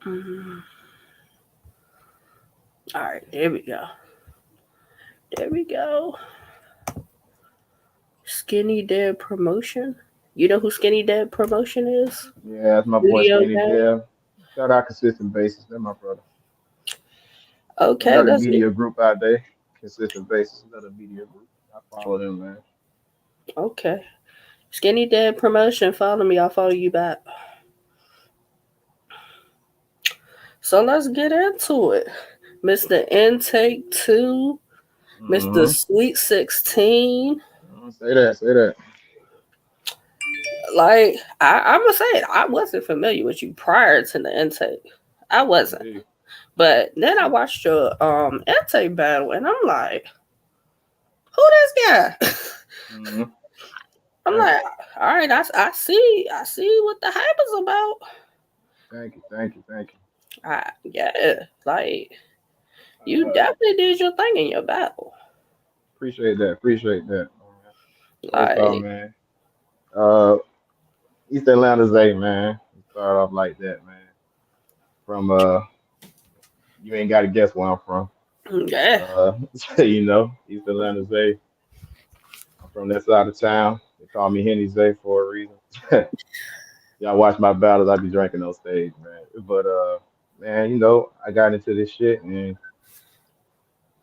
Mm. All right, there we go. There we go. Skinny Dead Promotion. You know who Skinny Dead Promotion is? Yeah, that's my boy Studio Skinny Gang. Dev. Shout out Consistent Basis. That's my brother. Okay, Another that's it. media group out there. Consistent Basis, another media group. I follow them, man. Okay. Skinny Dead Promotion. Follow me. I'll follow you back. So let's get into it. Mr. Intake 2, Mr. Mm-hmm. Sweet 16. Say that, say that. Like, I'm going to say it. I wasn't familiar with you prior to the intake. I wasn't. Indeed. But then I watched your intake battle, and I'm like, who this guy? Mm-hmm. I'm Thank you. like, all right, I see what the hype is about. Thank you. Thank you. Thank you. Yeah, like you Uh, definitely did your thing in your battle. appreciate that. Appreciate that. First off, Like, man. Uh, East Atlanta's A, man. Start off like that, man. From you ain't got to guess where I'm from. yeah, Uh, East Atlanta's A. I'm from that side of town. They call me Henny Zay for a reason. Y'all watch my battles, I be drinking on stage, man. But man, I got into this shit and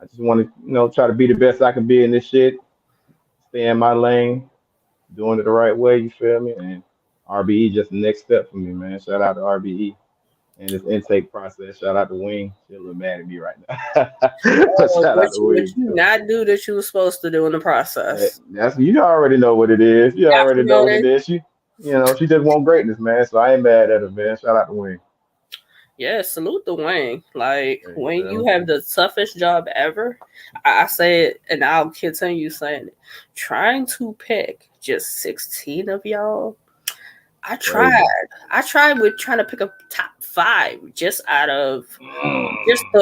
I just want to, try to be the best I can be in this shit. Stay in my lane, doing it the right way. You feel me? And RBE just the next step for me, man. Shout out to RBE and this intake process. Shout out to Wing. She's a little mad at me right now. Shout what out to you Wing. not do that you were supposed to do in the process. That's you already know what it is. You Got already know what it promoted. is. She just want greatness, man. So I ain't mad at her, man. Shout out to Wing. Yeah, salute the Wayne. Like Yeah, you when feel you me? have the toughest job ever, I say it and I'll continue saying it. Trying to pick just 16 of y'all. I tried. Crazy. I tried with trying to pick a top five just out of just Mm, the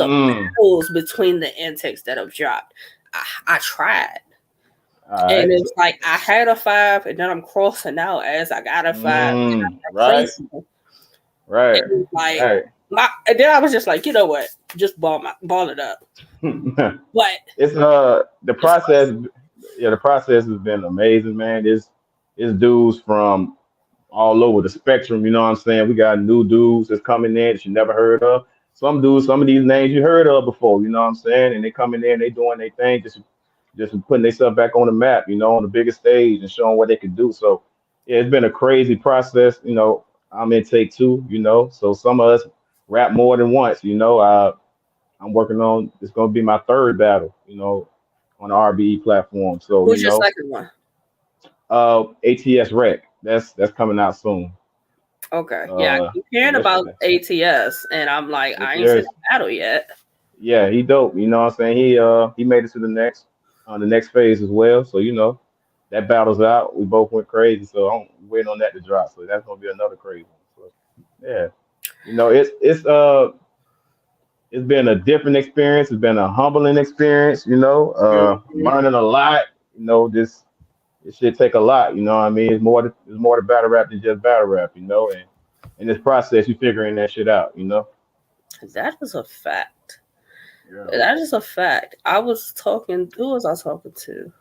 mm. battles between the intakes that have dropped. I tried. All And right. it's like I had a five and then I'm crossing out as I got a five. I'm Right. placing. Right. And like Right. and then I was just like, you know what? Just ball it up. But It's the it's process. Yeah, the process has been amazing, man. It's dudes from all over the spectrum. You know what I'm saying? We got new dudes that's coming in that you never heard of. Some dudes, some of these names you heard of before. You know what I'm saying? And they coming in, they doing their thing, just putting themselves back on the map. On the biggest stage and showing what they can do. So yeah, it's been a crazy process. I'm in take two. So some of us rap more than once. I'm working on. It's gonna be my third battle. On the RBE platform. So who's your second one? ATS Rec. That's coming out soon. Okay. Yeah, I Uh, keep so hearing that's about ATS and I'm like, I ain't seen ATS. a battle yet. Yeah, he dope. You know what I'm saying? He made it to the next phase as well. So that battle's out. We both went crazy. So I'm waiting on that to drop. So that's gonna be another crazy one. So yeah, it's been a different experience. It's been a humbling experience. Mhm. Learning a lot. This it should take a lot. You know what I mean? It's more to battle rap than just battle rap. And in this process, you figuring that shit out. That is a fact. Yeah. That is a fact. I was talking. Who was I talking to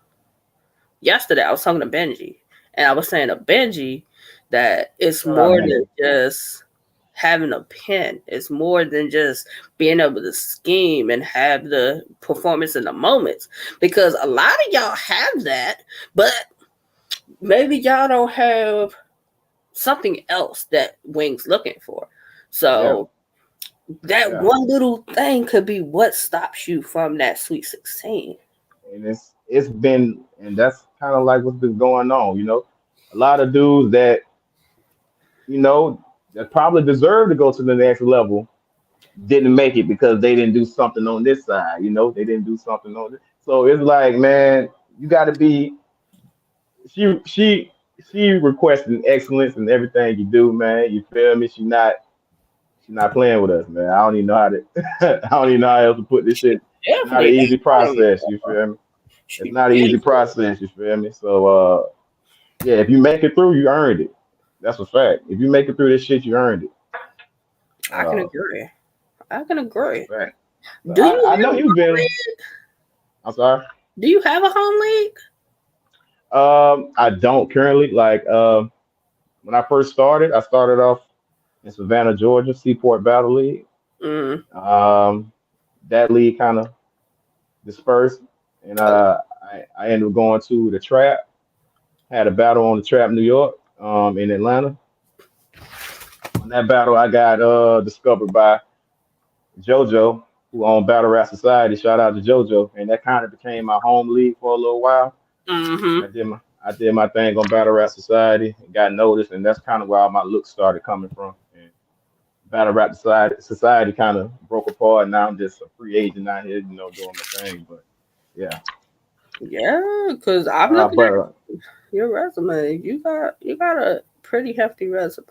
yesterday? I was talking to Benji, and I was saying to Benji that it's Shout out more than Benji. just having a pen. It's more than just being able to scheme and have the performance in the moments. Because a lot of y'all have that, but maybe y'all don't have something else that Wing's looking for. Yeah. So that Yeah. one little thing could be what stops you from that Sweet 16. And and that's kind of like what's been going on. A lot of dudes you know that probably deserve to go to the next level didn't make it because they didn't do something on this side. They didn't do something on this. So it's like, man, you got to be. She requesting excellence in everything you do, man. You feel me? She's not playing with us, man. I don't even know how to. I don't even know how else to put this She shit. It's not an definitely easy ain't playing. process. You feel me? She It's not an easy definitely. process. You feel me? So yeah, if you make it through, you earned it. That's a fact. If you make it through this shit, you earned it. I can agree. I can That's a agree. fact. But Do you I know have a you've home been. league? I'm sorry. Do you have a home league? I don't currently. Like when I first started, I started off in Savannah, Georgia, Seaport Battle League. Mm. Um, that league kind of dispersed, and Oh. I ended up going to the Trap. Had a battle on the Trap, New York, in Atlanta. On that battle, I got discovered by JoJo, who owned Battle Rap Society. Shout out to JoJo, and that kind of became my home league for a little while. Mm-hmm. I did my thing on Battle Rap Society and got noticed, and that's kind of where all my looks started coming from. And Battle Rap Society kind of broke apart, and now I'm just a free agent out here, doing my thing. But yeah, Yeah, because I'm uh, looking but at your resume. You got a pretty hefty resume.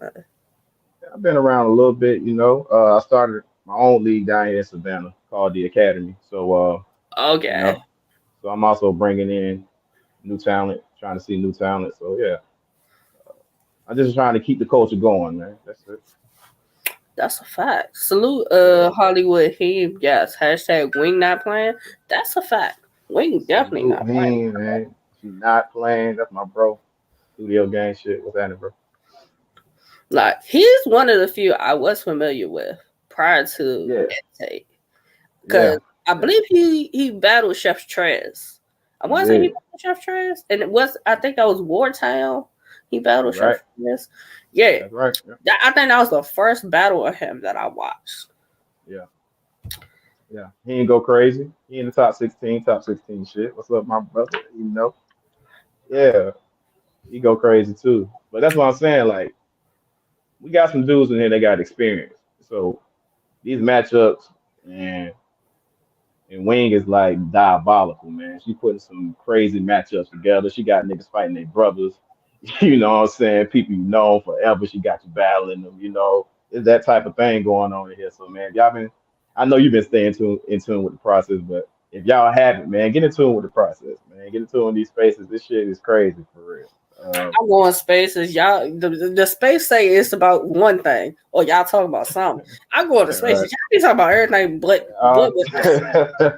I've been around a little bit. I started my own league down here in Savannah called the Academy. So you Okay. know, so I'm also bringing in new talent, trying to see new talent. So yeah, I'm just trying to keep the culture going, man. That's it. That's a fact. Salute Yeah. Hollywood Heem. Yes. Hashtag Wing not playing. That's a fact. Wing definitely Salute not playing. him, man. She not playing. That's my bro. Studio gang shit. What's happening, bro? Like he's one of the few I was familiar with prior to Yeah, Intake. yeah, Because I yeah. believe he battled Chef Trez. I He want to say he did. battled Chef Trez. And I think that was Wartown. He battled You're right. Chef Trez. Yeah. That's right. Yeah, I think that was the first battle of him that I watched. yeah, yeah. He ain't go crazy. He in the top 16 shit. What's up, my brother? Yeah, he go crazy too. But that's what I'm saying. Like, we got some dudes in here that got experience. So these matchups and Wing is like diabolical, man. She putting some crazy matchups together. She got niggas fighting their brothers. You know what I'm saying? People you know forever. She got you battling them. It's that type of thing going on in here. So man, y'all been I know you've been staying in tune with the process, but if y'all haven't, man, get in tune with the process, man. Get in tune with these spaces. This shit is crazy for real. I'm going spaces. Y'all, the space say it's about one thing, or y'all talking about something. I go into Right. spaces. Y'all be talking about everything but what this is.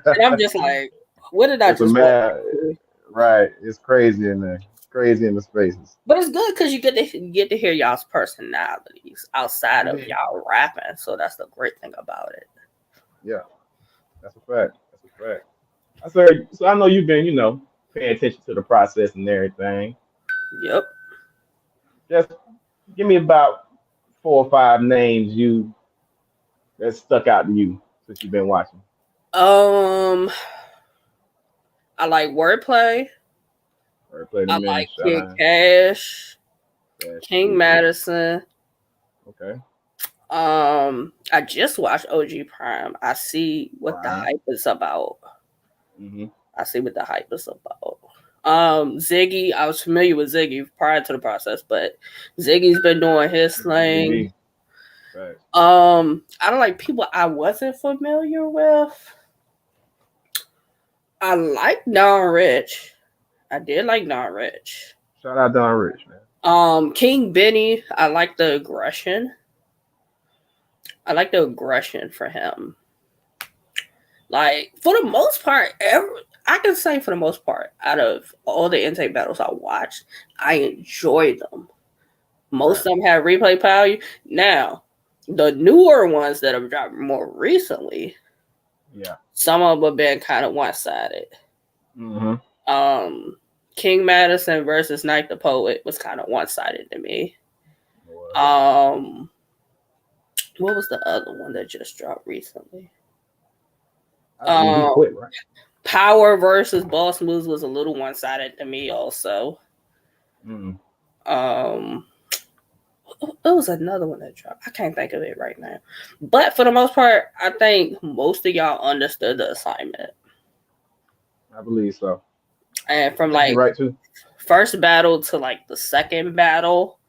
And I'm just like, what did I it's a just walk mad, into? right? It's crazy in there. Crazy in the spaces. But it's good because you get to hear y'all's personalities outside of Mhm. y'all rapping. So that's the great thing about it. Yeah, that's a fact. That's a fact. So I know you've been, paying attention to the process and everything. Yep. Just give me about 4 or 5 names that stuck out to you since you've been watching. Um, I like wordplay. Or play the I man, like shout Kid out. Cash, That's King true. Madison. Okay. I just watched OG Prime. I see what the Prime. hype is about. Mm-hmm. I see what the hype is about. Ziggy, I was familiar with Ziggy prior to the process, but Ziggy's been doing his thing. ZB. Facts. I don't like people I wasn't familiar with. I like Don Rich. I did like Don Rich. Shout out Don Rich, man. King Benny, I like the aggression. I like the aggression for him. Like for the most part, I can say for the most part, out of all the intake battles I watched, I enjoyed them. Most Right. of them have replay value. Now, the newer ones that have dropped more recently, Yeah. some of them have been kind of one sided. Mm-hmm. Um, King Madison versus Night the Poet was kind of one sided to me. Um, what was the other one that just dropped recently? I believe he quit, right? Power versus Boss Moves was a little one sided to me also. Mm. Um, it was another one that dropped. I can't think of it right now. But for the most part, I think most of y'all understood the assignment. I believe so. And I from think you're like right too. first battle to like the second battle,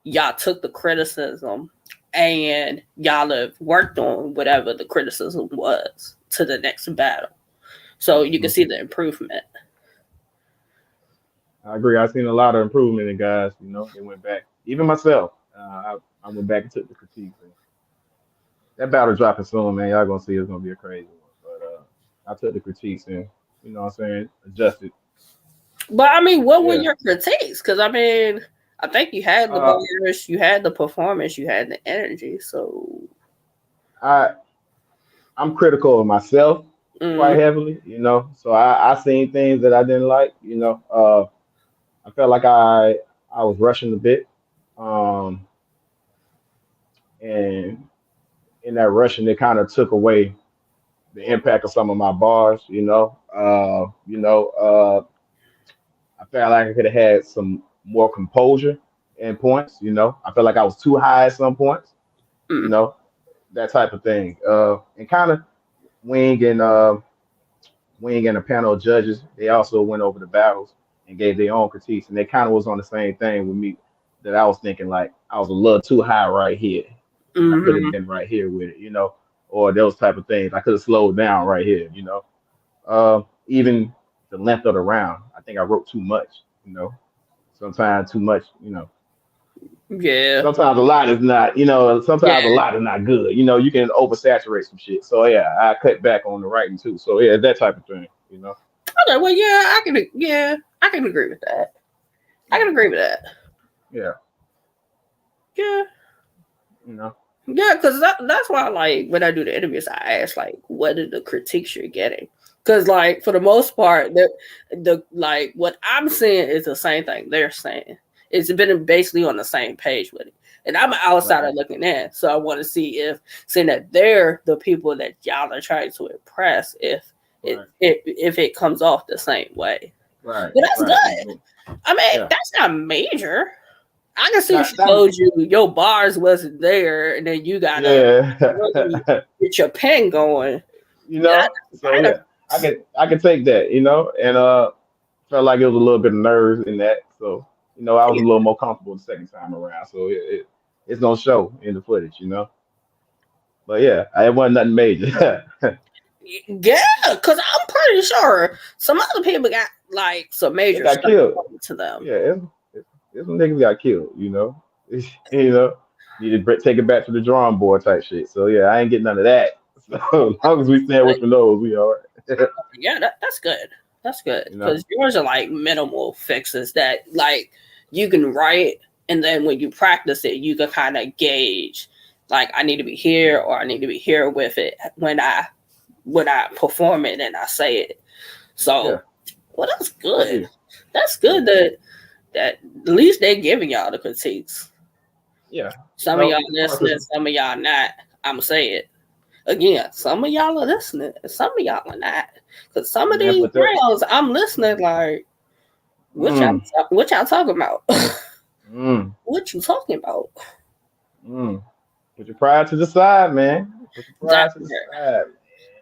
y'all took the criticism and y'all have worked on whatever the criticism was to the next battle. So you can Mm-hmm. see the improvement. I agree. I've seen a lot of improvement in guys. They went back. even myself, I went back and took the critiques. And that battle dropping soon, man. Y'all gonna see it's gonna be a crazy one. But I took the critiques and you know what I'm saying, adjusted. But I mean, what were Yeah. your critiques? Because I mean, I think you had the Uh, bars, you had the performance, you had the energy. So, I I'm critical of myself mm, quite heavily, you know. So I seen things that I didn't like, you know. I felt like I was rushing a bit, um, and in that rushing, it kind of took away the impact of some of my bars, you know. I felt like I could have had some more composure in points, you know. I felt like I was too high at some points, you mm, know, that type of thing. And kind of wing and Wing and a panel of judges, they also went over the battles and gave their own critiques, and they kind of was on the same thing with me. That I was thinking like I was a little too high right here, and I could have mm-hmm. been right here with it, you know, or those type of things. I could have slowed down right here, you know. Even the length of the round, I think I wrote too much, you know. Sometimes too much, you know. Yeah, Sometimes a lot is not, you know. yeah. Sometimes a lot is not good, you know. You can oversaturate some shit. So yeah, I cut back on the writing too. So yeah, that type of thing, you know. Okay, well, I can agree with that. I Yeah, can agree with that. yeah. Yeah, You know. yeah, because that's why, like, when I do the interviews, I ask, like, what are the critiques you're getting? Because, like, for the most part, the like what I'm saying is the same thing they're saying. It's been basically on the same page with it, and I'm an outsider Right, looking in, so I want to see if saying that they're the people that y'all are trying to impress, if right, if it comes off the same way. right, But that's right. good. I mean, Yeah. that's not major. I can see if she That, told you your bars wasn't there, and then you gotta really yeah. get your pen going. You Yeah, know. that's So minor. yeah, I can take that. You know, and felt like it was a little bit of nerves in that. So you know, I was a little more comfortable the second time around. So it's gonna show in the footage. You know. But yeah, it wasn't nothing major. Yeah, because I'm pretty sure some other people got like some They major got stuff killed. coming to them. Yeah, it's some niggas got killed. You know. You know. Need to take it back to the drawing board type shit. So yeah, I ain't getting none of that. So as long as we stay away Like, from those, we all right. yeah, that's good. That's good You know. because yours are like minimal fixes that like you can write, and then when you practice it, you can kind of gauge like I need to be here or I need to be here with it when I perform it and I say it. Yeah. So, well, that's Thank good. you. That's Yeah. good that at least they giving y'all the critiques. Yeah. You Some of know, y'all the process. listening, some of y'all not. I'ma say it again. Some of y'all are listening, and some of y'all are not. Cause some of Man, these but that. rounds, I'm listening like, Mm, what y'all talking about? mm, What you talking about? mm. Put your pride to the side, man. Put your That pride to the part. side, man.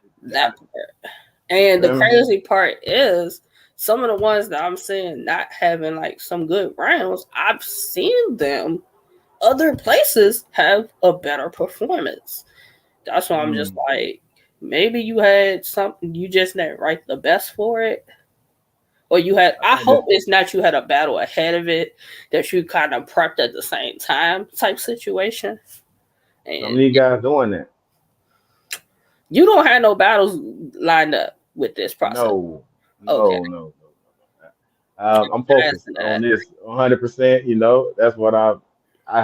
You got That it. part. You And the feel me? crazy part is some of the ones that I'm seeing not having like some good rounds, I've seen them other places have a better performance. That's why I'm just Mm. like, maybe you had something you just didn't write the best for it. Or you had I I think that hope it's not you had a battle ahead of it that you kind of prepped at the same time type situation. some of And these guys doing that. you don't have no battles lined up with this process. No, Okay. no. I'm focused Asking on that. this 100%. You know, that's what I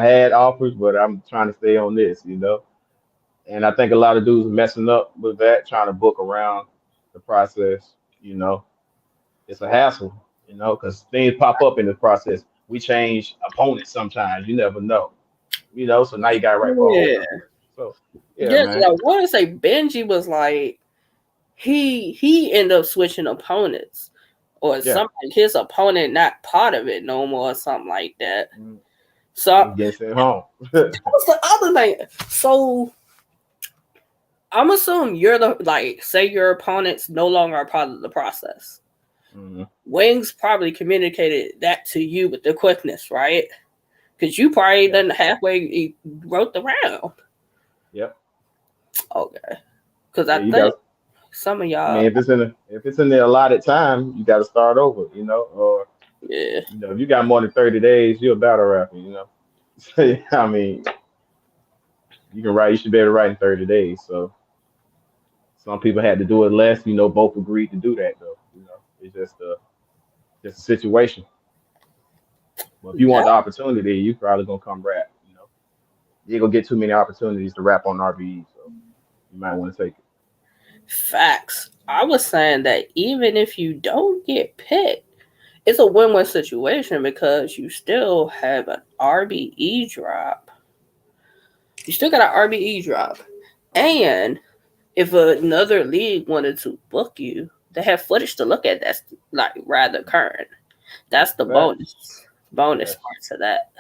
had offers, but I'm trying to stay on this. You know, and I think a lot of dudes are messing up with that, trying to book around the process. You know, it's a hassle, you know, because things pop up in the process. We change opponents sometimes. You never know, you know. So now you got to write for a whole Yeah. nother person. So yeah, Yeah, 'cause man. I want to say Benji was like he ended up switching opponents or Yeah, something. His opponent not part of it no more or something like that. mm, So and that he gets sent home. was the other thing. So I'm assuming you're the like say your opponent's no longer a part of the process. Hmm. Wings probably communicated that to you with the quickness, right? Because you probably Yeah, done halfway wrote the round. yep, Okay. Because I yeah. You think got. some of I mean, y'all, if it's in the allotted time, you got to start over. You know, or yeah. you know, if you got more than 30 days, you're a battle rapper. You know. I mean, you can write. You should be able to write in 30 days. So some people had to do it less. Both agreed to do that though. It's just a situation. But if you want That the opportunity, you probably gonna come rap. You ain't gonna get too many opportunities to rap on RBE, so you might want to take it. facts. I was saying that even if you don't get picked, it's a win-win situation because you still have an RBE drop. You still got an RBE drop. And if another league wanted to book you, they have footage to look at that's like rather current. That's the Facts. bonus Yes. part to that.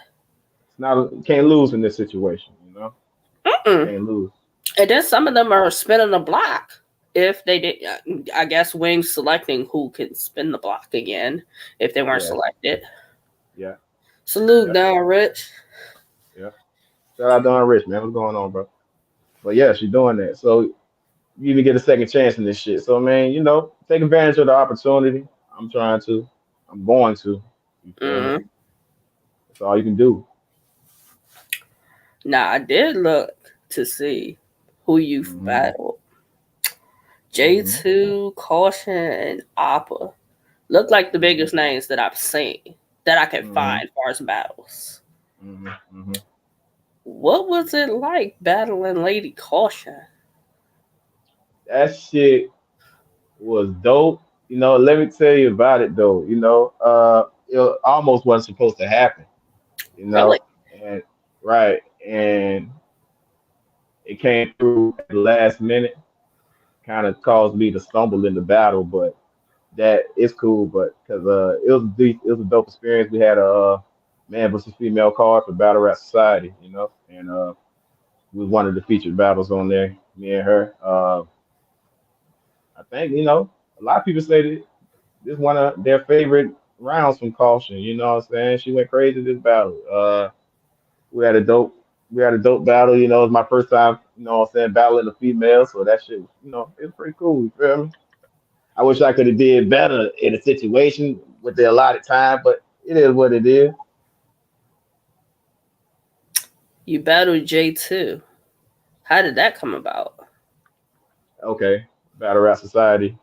It's not. You can't lose in this situation. Mm-mm. Can't lose. And then some of them are spinning the block. If they did, I guess Wings selecting who can spin the block again if they weren't Yes. selected. Yeah. Salute, Yeah. Don Rich. Yeah. Shout out Don Rich, man. What's going on, bro? But yeah, she's doing that. So you even get a second chance in this shit. So man, take advantage of the opportunity. I'm trying to. I'm going to. You feel me? Mm-hmm. That's all you can do. Now, I did look to see who you've Hmm. battled. Hmm. J2, Caution, and Appa. Look like the Hmm. biggest names that I've seen that I can Hmm. find as far as battles. Hmm. Hmm. What was it like battling Lady Caution? That shit was dope. Let me tell you about it though. It almost wasn't supposed to happen. You Really? know, and right, and it came through at the last minute, kind of caused me to stumble in the battle, but that is cool. But because it was a dope experience. We had a man versus female card for Battle Rap Society, and we was one of the featured battles on there. Me and her. I think a lot of people say that this is one of their favorite rounds from Caution. You know what I'm saying? She went crazy this battle. We had a dope we had a dope battle. It was my first time, what I'm saying, battling a female, so that shit was, it was pretty cool. You feel me? I wish I could have did better in a situation with the allotted time, but it is what it is. You battled J2. How did that come about? Okay, Battle Rap Society.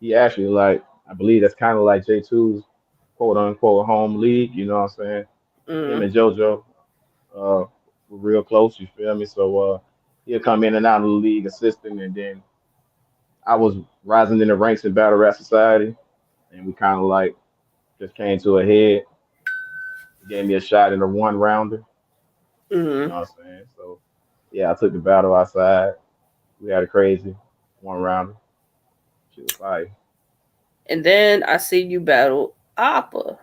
He actually I believe that's kind of like J2's quote unquote home league. You know what I'm saying? Him Mm, and JoJo were real close. You feel me? So he'll come in and out of the league assisting, and then I was rising in the ranks in Battle Rap Society, and we kind of just came to a head. He gave me a shot in a one rounder. You mm. know what I'm saying? So yeah, I took the battle outside. We had a crazy one rounder. She was fire. And then I see you battle Appa.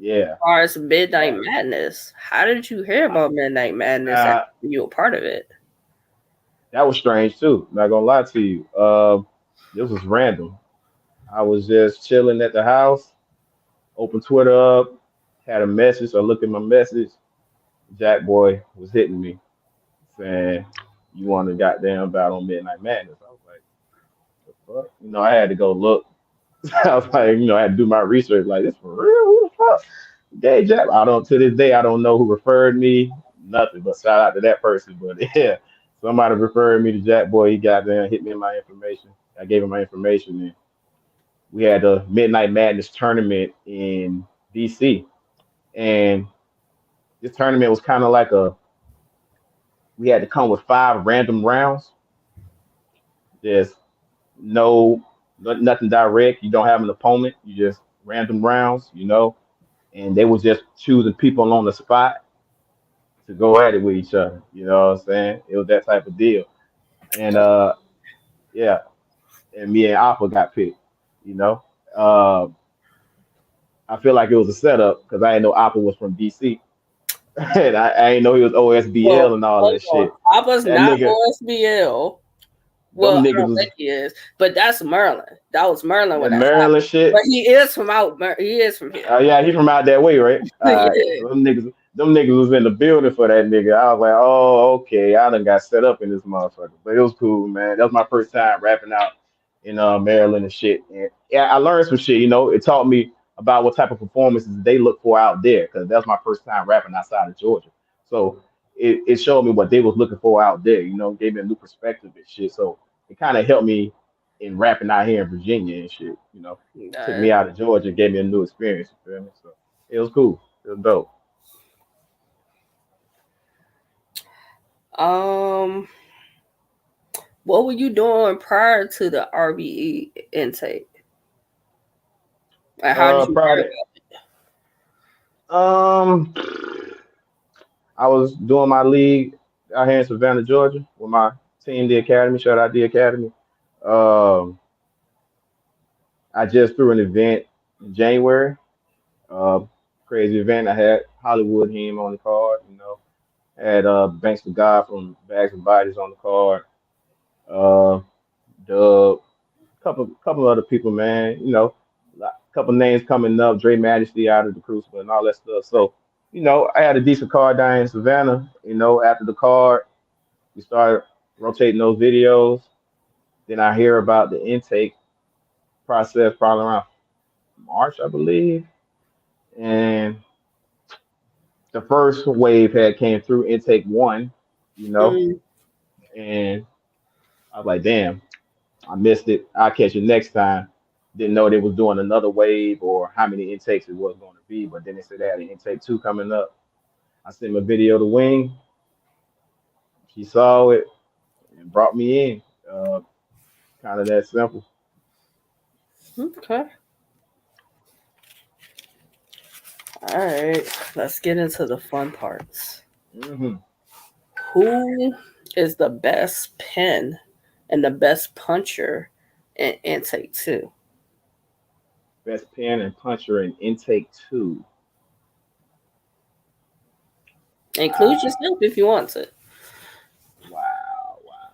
Yeah. As far as Midnight That, Madness, how did you hear about Midnight Madness and uh, you were part of it? that was strange too. Not gonna lie to you. This was random. I was just chilling at the house, opened Twitter up, had a message. I looked at my message. Jack Boy was hitting me saying, "You want to goddamn battle on Midnight Madness?" I was like, "The fuck?" I had to go look. I was like, I had to do my research. Like, this for real? Who the fuck? Gay Jack? I don't. To this day, I don't know who referred me. Nothing. But shout out to that person. But yeah, somebody referred me to Jack Boy. He got there and hit me in my information. I gave him my information, and we had the Midnight Madness tournament in DC. And this tournament was kind of like we had to come with 5 random rounds. There's nothing direct. You don't have an opponent. You just random rounds. And they was just choosing people on the spot to go at it with each other. You know what I'm saying? It was that type of deal. And yeah, and me and Alpha got picked. You know, uh, I feel like it was a setup because I didn't know Alpha was from DC, and I didn't know he was Well, OSBL and all hold that on. shit. Appa's That not nigga, OSBL. Well, them I niggas don't was think he is, but that's Merlin. That was Merlin when that that Maryland happened. But shit. he is from out. He is from here. Yeah, he from out that way, right? Yeah. So them niggas was in the building for that nigga. I was like, oh, okay, I done got set up in this motherfucker. But it was cool, man. That was my first time rapping out in Maryland and shit. And yeah, I learned some shit. It taught me about what type of performances they look for out there because that's my first time rapping outside of Georgia. So it showed me what they was looking for out there. You know, gave me a new perspective and shit. So it kind of helped me in rapping out here in Virginia and shit. You know, took me out of Georgia and gave me a new experience. You feel me? So it was cool. It was dope. Um, what were you doing prior to the RBE intake? And how did you hear Prior to, I was doing my league out here in Savannah, Georgia, with my team, the Academy. Shout out the Academy. Um, I just threw an event in January. Uh, Crazy event. I had Hollywood him on the card. You know, had Banks of God from Bags and Bodies on the card. Uh, Dub, couple other people, man. You know, a couple names coming up. Dre Majesty out of the Crucible and all that stuff. So, you know, I had a decent card down in Savannah. You know, after the card, we started rotating those videos. Then I hear about the intake process probably around March, I believe. And the first wave had came through intake one, you know, Mm, and I was like, damn, I missed it. I'll catch it next time. Didn't know they was doing another wave or how many intakes it was going to be, but then they said they had an intake two coming up. I sent my video to Wing. She saw it and brought me in. Kind of that simple. okay. All right. Let's get into the fun parts. Hmm. Who is the best pen and the best puncher in intake two? Best pen and puncher in intake two. Include yourself if you want to. Wow, wow.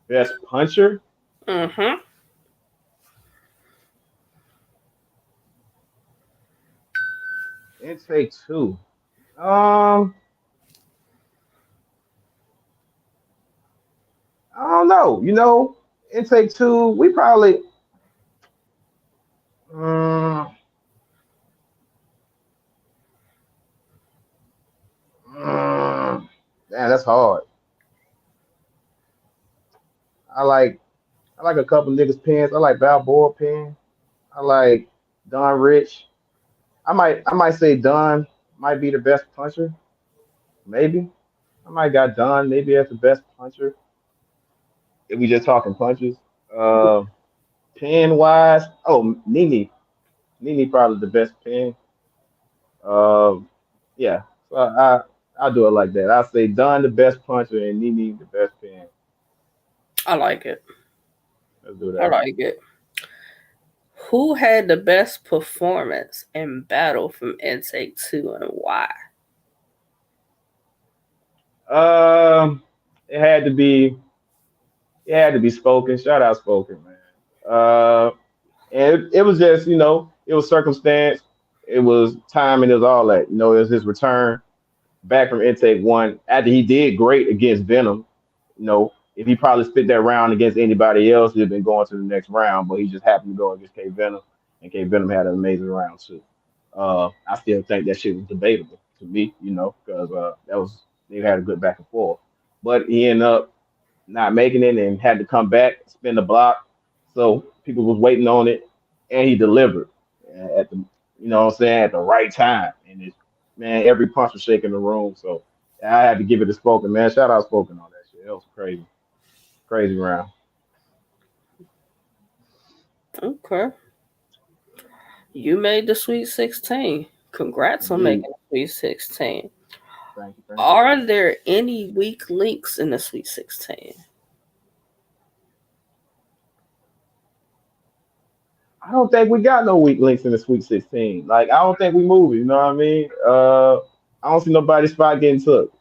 Best puncher? Mm-hmm. Intake two. Um, I don't know. You know, intake two, we probably mm, mm, damn, that's hard. I like I like a couple niggas pens. I like Balboa pen. I like Don Rich. I might say Don might be the best puncher. Maybe. I might got Don maybe as the best puncher. If we just talking punches. Uh pen wise, oh Nini. Nini probably the best pen. Yeah. So I'll do it like that. I'll say Don the best puncher and Nini the best pen. I like it. Let's do I that. like it. Who had the best performance in battle from intake two and why? Um it had to be it had to be Spoken. Shout out Spoken, man. And it was just, you know, it was circumstance, it was time, and it was all that. You know, it was his return back from intake one after he did great against Venom. You know, if he probably spit that round against anybody else, he'd have been going to the next round, but he just happened to go against K Venom, and K Venom had an amazing round too. I still think that shit was debatable to me, you know, because that was they had a good back and forth. But he ended up not making it and had to come back, spin the block. So people was waiting on it, and he delivered at the, you know what I'm saying, at the right time. And it's, man, every punch was shaking the room. So I had to give it to Spoken, man. Shout out Spoken on that shit. It was crazy, crazy round. Okay. You made the Sweet 16. Congrats on Indeed. making the Sweet 16. Thank you, thank you. Are there any weak links in the Sweet 16? I don't think we got no weak links in the Sweet 16. Like I don't think we move. You know what I mean? I don't see nobody's spot getting took.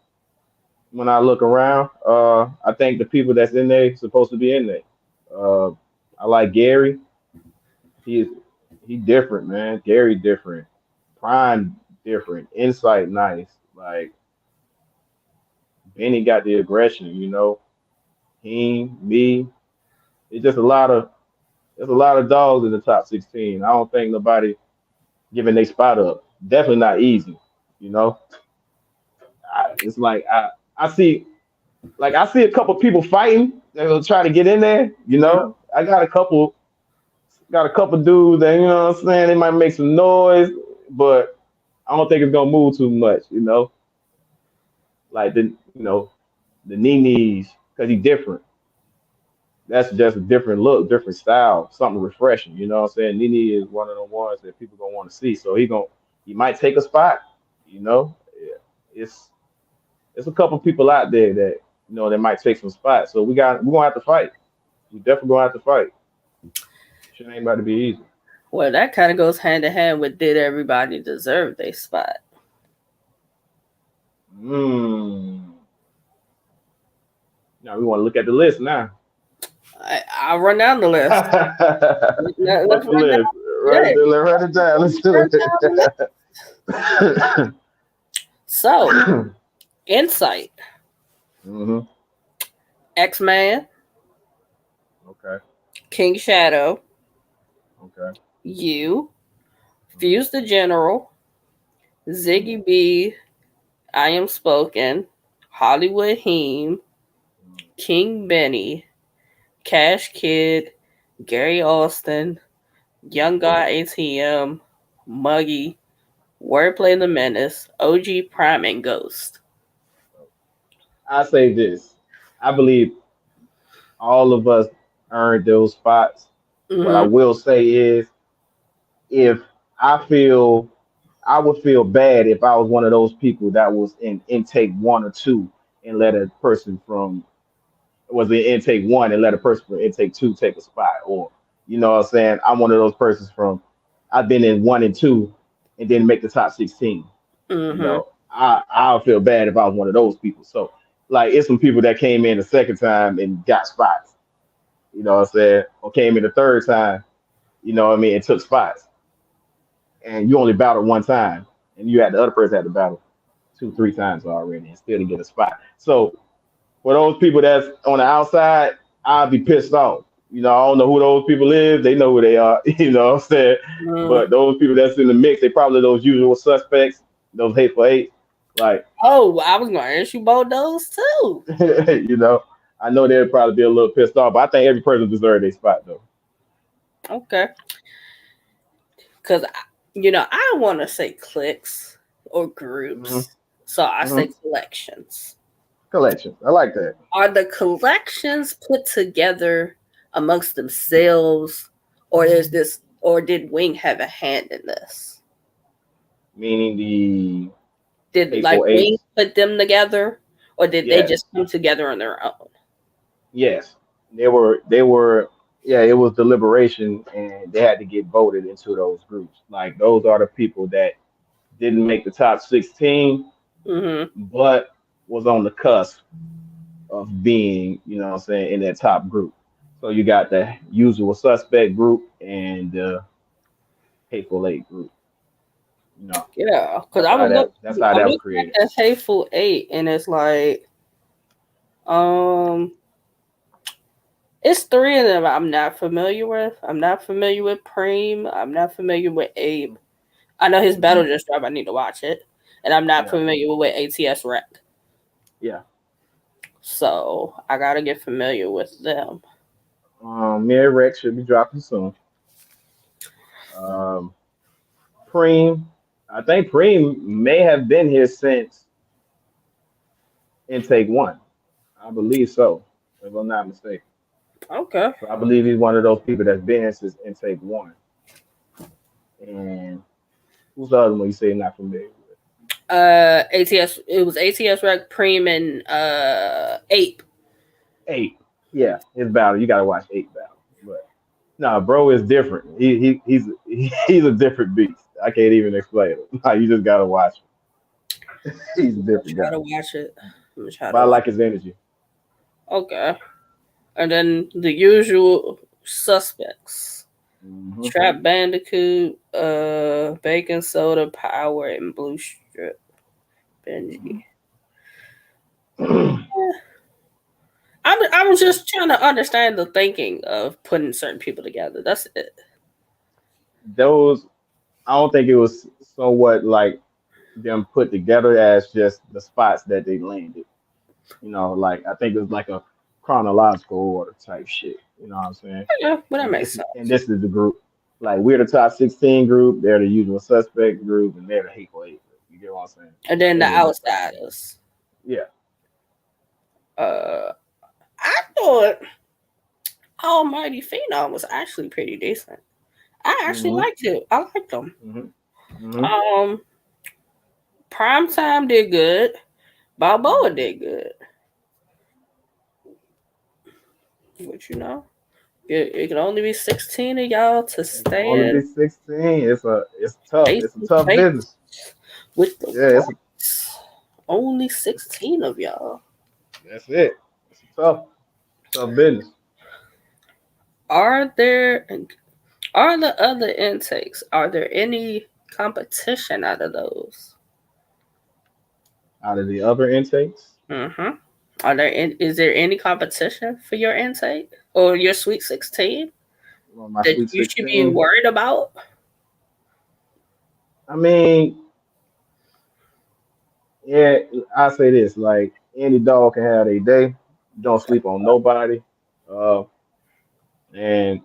When I look around, I think the people that's in there supposed to be in there. Uh, I like Gary. He he different, man. Gary different. Prime different. Insight nice. Like Benny got the aggression, you know. He, me. It's just a lot of. There's a lot of dogs in the top 16. I don't think nobody giving their spot up. Definitely not easy. You know, it's like I see a couple people fighting. They're gonna try to get in there. You know, I got a couple dudes that you know what I'm saying. They might make some noise, but I don't think it's gonna move too much. You know, like the Nini's because he's different. That's just a different look, different style, something refreshing. You know what I'm saying? Nini is one of the ones that people gonna want to see. So he might take a spot. You know, yeah. It's a couple people out there that that might take some spots. So we're gonna have to fight. We definitely gonna have to fight. Shit ain't about to be easy. Well, that kind of goes hand in hand with did everybody deserve their spot? Hmm. Now we want to look at the list now. I'll run down the list. What's Let's the run down. list? Yeah, Write it down. Let's do run down the list. it. So, Insight, hmm X-Man, Okay. King Shadow, Okay. You, Fuse the General, Mhm. Ziggy B, I Am Spoken, Hollywood Heem, King Benny, Cash Kid, Gary Austin, Young God ATM, Muggy, Wordplay the Menace, OG Prime, and Ghost. I say this. I believe all of us earned those spots. What I Mm-hmm. will say is, if I feel, I would feel bad if I was one of those people that was in intake one or two and let a person from was in intake one and let a person from intake two take a spot, or you know what I'm saying. I'm one of those persons from I've been in one and two and didn't make the top 16. You Mm-hmm. know, I'll feel bad if I was one of those people. So like it's some people that came in the second time and got spots, you know what I'm saying, or came in the third time, you know what I mean, and took spots. And you only battled one time and you had the other person had to battle two, three times already and still to get a spot. So for those people that's on the outside, I'd be pissed off. You know, I don't know who those people is. They know who they are. You know what I'm saying? Mm. But those people that's in the mix, they probably those usual suspects, those hateful eight. Like, Oh, I was going to ask you about those too. you know, I know they'd probably be a little pissed off, but I think every person deserves their spot though. Okay. Because, I don't want to say cliques or hmm groups. So I hmm say collections. Collections. I like that. Are the collections put together amongst themselves, or did Wing have a hand in this? Meaning the Did hateful like Wing eights. put them together, or did they Yes. just come together on their own? Yes, they were yeah, it was deliberation and they had to get voted into those groups. Like those are the people that didn't make the top 16 Mm-hmm. but was on the cusp of being, you know what I'm saying, in that top group. So you got the usual suspect group and the hateful eight group. You know, Yeah, because I was that's looking, how I'm that was looking at created. the Hateful Eight, and it's like, um, it's three of them I'm not familiar with. I'm not familiar with Preem. I'm not familiar with Abe. I know his battle hmm just dropped. I need to watch it, and I'm not Yeah, familiar with ATS Rec. yeah. So I gotta get familiar with them. Mary Rex should be dropping soon. Um, Preem, I think Preem may have been here since intake one. I believe so, if I'm not mistaken. Okay. So I believe he's one of those people that's been here since intake one. And who's the other one you say you're not familiar with? ATS. It was ATS Rec, Preem, and Ape. Eight. Yeah, his battle. You gotta watch eight battle. But no, bro is different. He's a different beast. I can't even explain it. Like, you just gotta watch him. He's a different Try guy. to watch it. I'm gonna try But to I watch. like his energy. Okay. And then the usual suspects: hmm Trap Bandicoot, Bacon Soda, Power, and Blue Strip. Benji. I was just trying to understand the thinking of putting certain people together. That's it. Those I don't think it was somewhat like them put together as just the spots that they landed. Like I think it was like a chronological order type shit. You know what I'm saying? Yeah, well, that And makes and sense. this is the group. Like we're the top 16 group. They're the usual suspect group, and they're the hateful eight group. You get what I'm saying? And I then the think it was just like that. outsiders. Yeah. Uh, I thought Almighty Phenom was actually pretty decent. I actually Mhm. liked it. I liked them. Mhm. Mhm. Um, Primetime did good. Balboa Mhm. did good. But it can only be 16 of y'all to It can only be stand 16. It's tough. face It's a to tough face business. with the Yeah. Bucks. Only 16 of y'all. That's it. It's a tough business. Are there are the other intakes? Are there any competition out of those? Out of the other intakes, Mm-hmm. Is there any competition for your intake or your Sweet 16 well, my that Sweet you should be 16. worried about? I mean, yeah, I say this like any dog can have a day. Don't sleep on nobody. Uh, and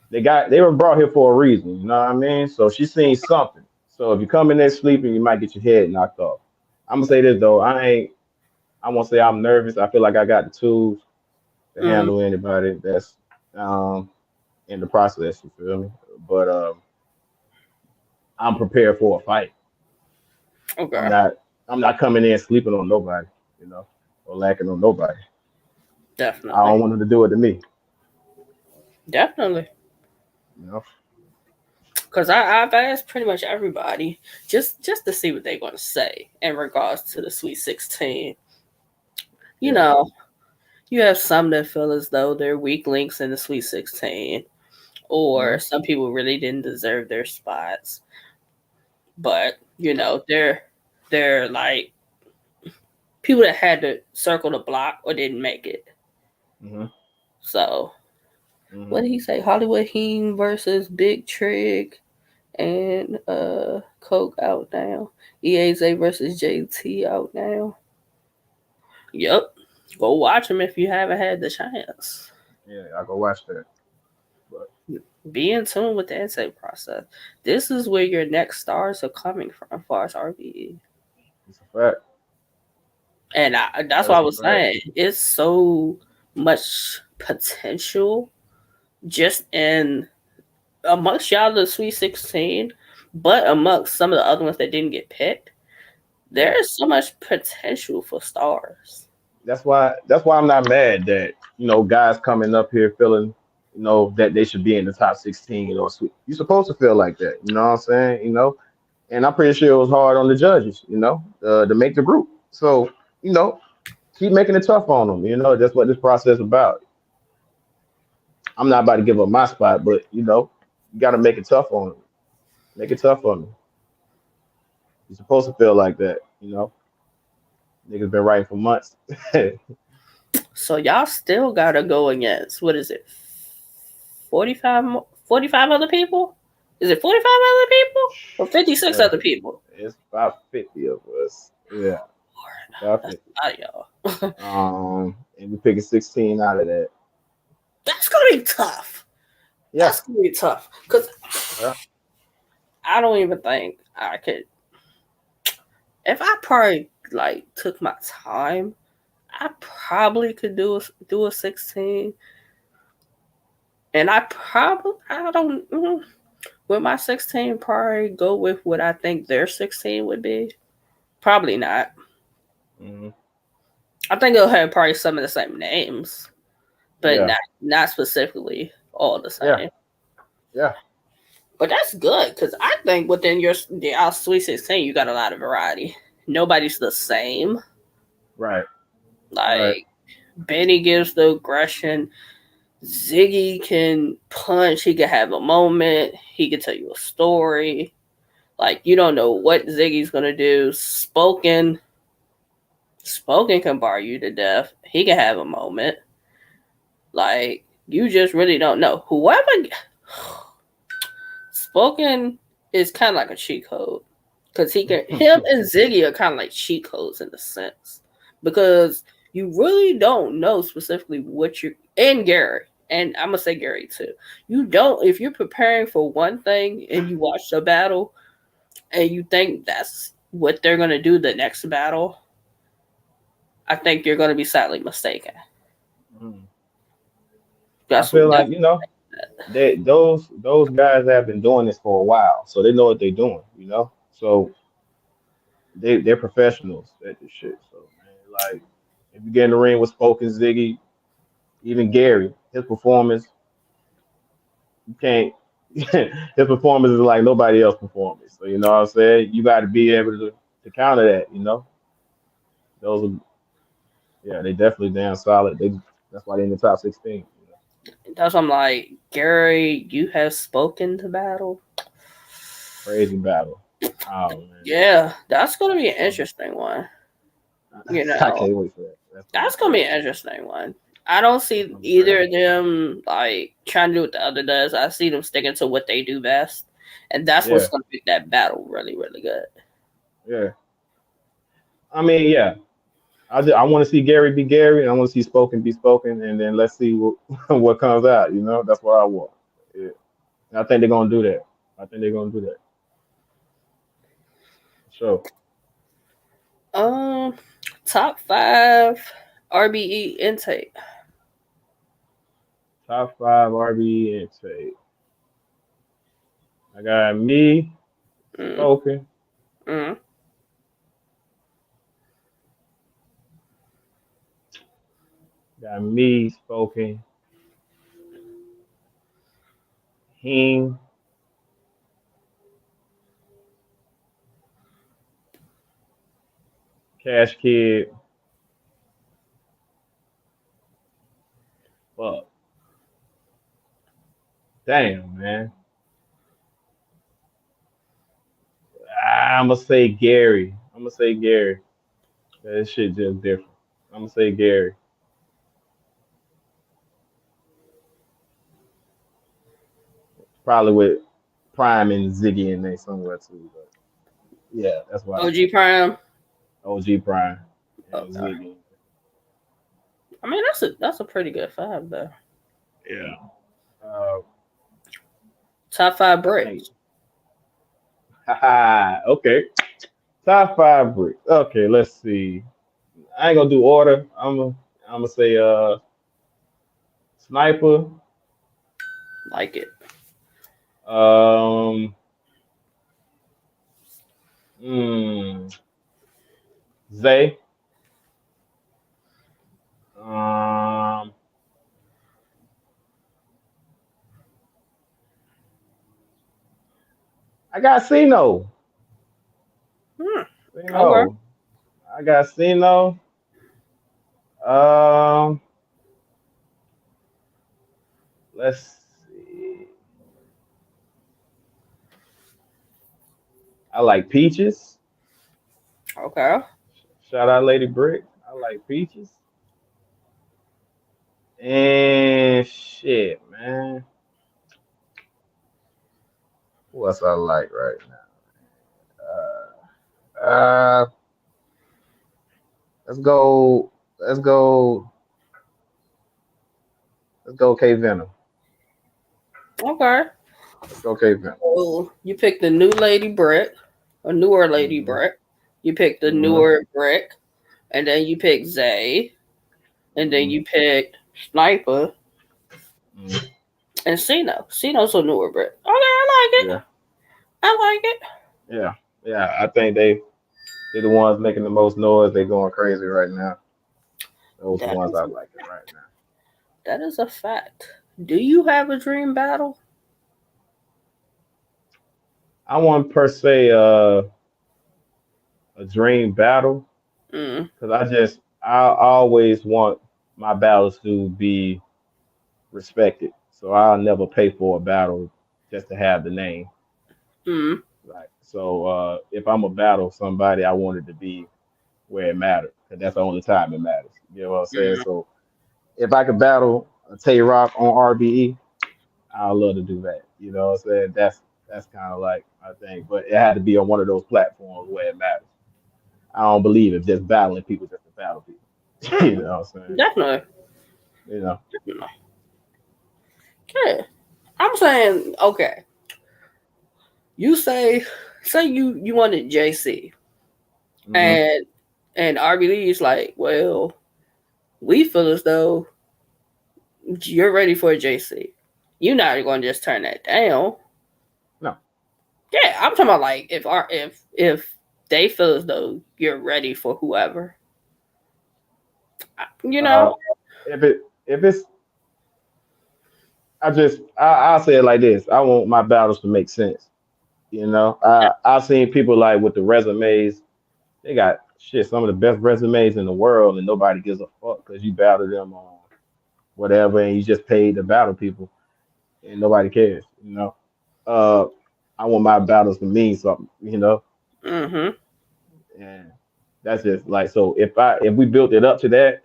they were brought here for a reason. You know what I mean? So she's seen something. So if you come in there sleeping, you might get your head knocked off. I'm gonna say this though. I won't say I'm nervous. I feel like I got the tools to Mm, handle anybody that's um in the process. You feel me? But I'm prepared for a fight. I'm okay, not I'm not coming in sleeping on nobody, you know, or lacking on nobody. I definitely, don't want them to do it to me, definitely. you know. Because I've asked pretty much everybody just to see what they're going to say in regards to the Sweet 16. You Yeah. know, you have some that feel as though they're weak links in the Sweet 16, or Hmm. some people really didn't deserve their spots. But they're like people that had to circle the block or didn't make it. Hmm. So what Hmm. did he say? Hollywood Heme versus Big Trig and Coke out now. EAZ versus JT out now. Yep. Go watch them if you haven't had the chance. Yeah, I go watch that. But Be in tune with the intake process. This is where your next stars are coming from, as far as RBE. it's a fact. And that's That what I is a was fact. saying. It's so much potential just in amongst y'all the Sweet 16, but amongst some of the other ones that didn't get picked, there Yeah. is so much potential for stars. That's why I'm not mad that, guys coming up here feeling, that they should be in the top 16, you're supposed to feel like that, you know what I'm saying? And I'm pretty sure it was hard on the judges, to make the group. So, you know, keep making it tough on them. That's what this process is about. I'm not about to give up my spot, but you got to make it tough on them. Make it tough on them. You're supposed to feel like that. Niggas been writing for months. So y'all still gotta go against what is it? 45 other people? Is it 45 other people or 56 Uh, other people? it's about 50 of us. Yeah, about That's 50. a lot, y'all. And we picking 16 out of that. That's gonna be tough. Yeah, That's gonna be tough because yeah. I don't even think I could. If I probably like took my time, I probably could do a 16, and I don't with my 16 probably go with what I think their 16 would be. Probably not. Hmm. I think it'll have probably some of the same names, but Yeah, not specifically all the yeah, same. yeah. But that's good because I think within our Sweet 16, you got a lot of variety. Nobody's the same. Right, right. Like Benny gives the aggression. Ziggy can punch. He can have a moment. He can tell you a story. Like you don't know what Ziggy's gonna do. Spoken can bar you to death. He can have a moment. Like you just really don't know. Whoever Spoken is kind of like a cheat code because him and Ziggy are kind of like cheat codes in a sense because you really don't know specifically what you and Gary, and I'm gonna say Gary too. You don't if you're preparing for one thing and you watch the battle and you think that's what they're gonna do the next battle. I think you're gonna be sadly mistaken. Mm. I That's feel like that's those guys have been doing this for a while, so they know what they're doing. So they're professionals at this shit. So man, like if you get in the ring with Spoken Ziggy, even Gary, his performance, you can't. His performance is like nobody else performance. So you know what I'm saying. You got to be able to counter that. Those are yeah, they definitely damn solid. That's why they're in the top 16. that's I'm like Gary. You have spoken to battle. Crazy battle. Oh man, Yeah, that's gonna be an Um, interesting one. You I know, can't wait for that. That's gonna be that's gonna be crazy. an interesting one. I don't That's see gonna be either crazy. of them like trying to do what the other does. I see them sticking to what they do best, and that's what's Yeah, gonna make that battle really, really good. yeah. I mean, yeah. I want to see Gary be Gary, and I want to see Spoken be Spoken, and then let's see what what comes out. That's what I want. Yeah. And I think they're gonna do that. I think they're gonna do that. Sure. Um, top five RBE intake. Top five RB and say I got me Mm, Spoken. mm. Got me Spoken. Him, Cash Kid. Fuck. Damn, man. I'm gonna say Gary. I'm gonna say Gary. That shit just different. I'm gonna say Gary. Probably with Prime and Ziggy in there somewhere too. But yeah, that's why I OG say Prime. OG Prime and Okay. Ziggy. I mean that's a pretty good five though. Yeah. Uh, Top five I think. bricks. Haha. Okay. Top five bricks. Okay, let's see. I ain't gonna do order. I'm gonna say Sniper. Like it. Um. Mm, Zay. Um. I got Cino. Hmm. Okay. Cino. I got Cino. Um. Let's see. I like Peaches. Okay. Shout out Lady Brick. I like Peaches. And shit, man. Who else I like right now? Let's go. Let's go. Let's go. K Venom. Okay. Let's go. K Venom. So you picked the new Lady Brick, a newer Lady Hmm. Brick. You picked the Hmm. newer Brick, and then you picked Zay, and then Hmm. you picked Sniper Hmm. and Cino. Cino's a newer Brick. Okay, I like it. Yeah. I like it. Yeah. Yeah. I think they're the ones making the most noise. They're going crazy right now. Those the That ones is I a, like it right now. that is a fact. Do you have a dream battle? I want per se a dream battle Mm, because I always want my battles to be respected. So I'll never pay for a battle just to have the name. mm, Right. So if I'm a battle somebody, I want it to be where it matters, because that's the only time it matters. You know what I'm saying? mm. So if I could battle Tay Rock on RBE, I would love to do that. You know what I'm saying? That's kind of like my thing, but it had to be on one of those platforms where it matters. I don't believe it just battling people just to battle people. You know what I'm saying? Definitely. You know. Definitely. Yeah. I'm saying, okay. You say you wanted JC, Hmm. and RBD is like, well, we feel as though you're ready for a JC. You're not going to just turn that down. No. Yeah, I'm talking about like if they feel as though you're ready for whoever, you Uh, know. if it's I'll say it like this. I want my battles to make sense. You know, I've seen people like with the resumes. They got shit, some of the best resumes in the world, and nobody gives a fuck because you battle them on whatever, and you just paid to battle people, and nobody cares. You know, uh, I want my battles to mean something. You know, Mm-hmm. and that's just like so. If we built it up to that,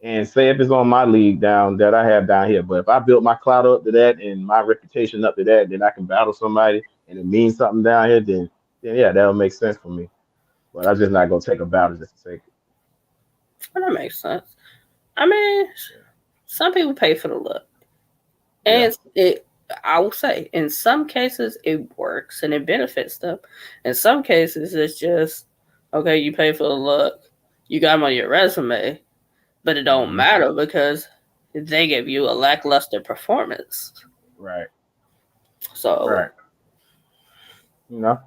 and say if it's on my league down that I have down here, but if I built my clout up to that and my reputation up to that, then I can battle somebody and it means something down here, then yeah, that'll make sense for me. But I'm just not gonna take a battle just to take it. Well, that makes sense. I mean, some people pay for the look, Yeah, and it. I will say, in some cases, it works and it benefits them. In some cases, it's just okay. You pay for the look, you got them on your resume, but it don't hmm, matter because they give you a lackluster performance. right, So right. You know,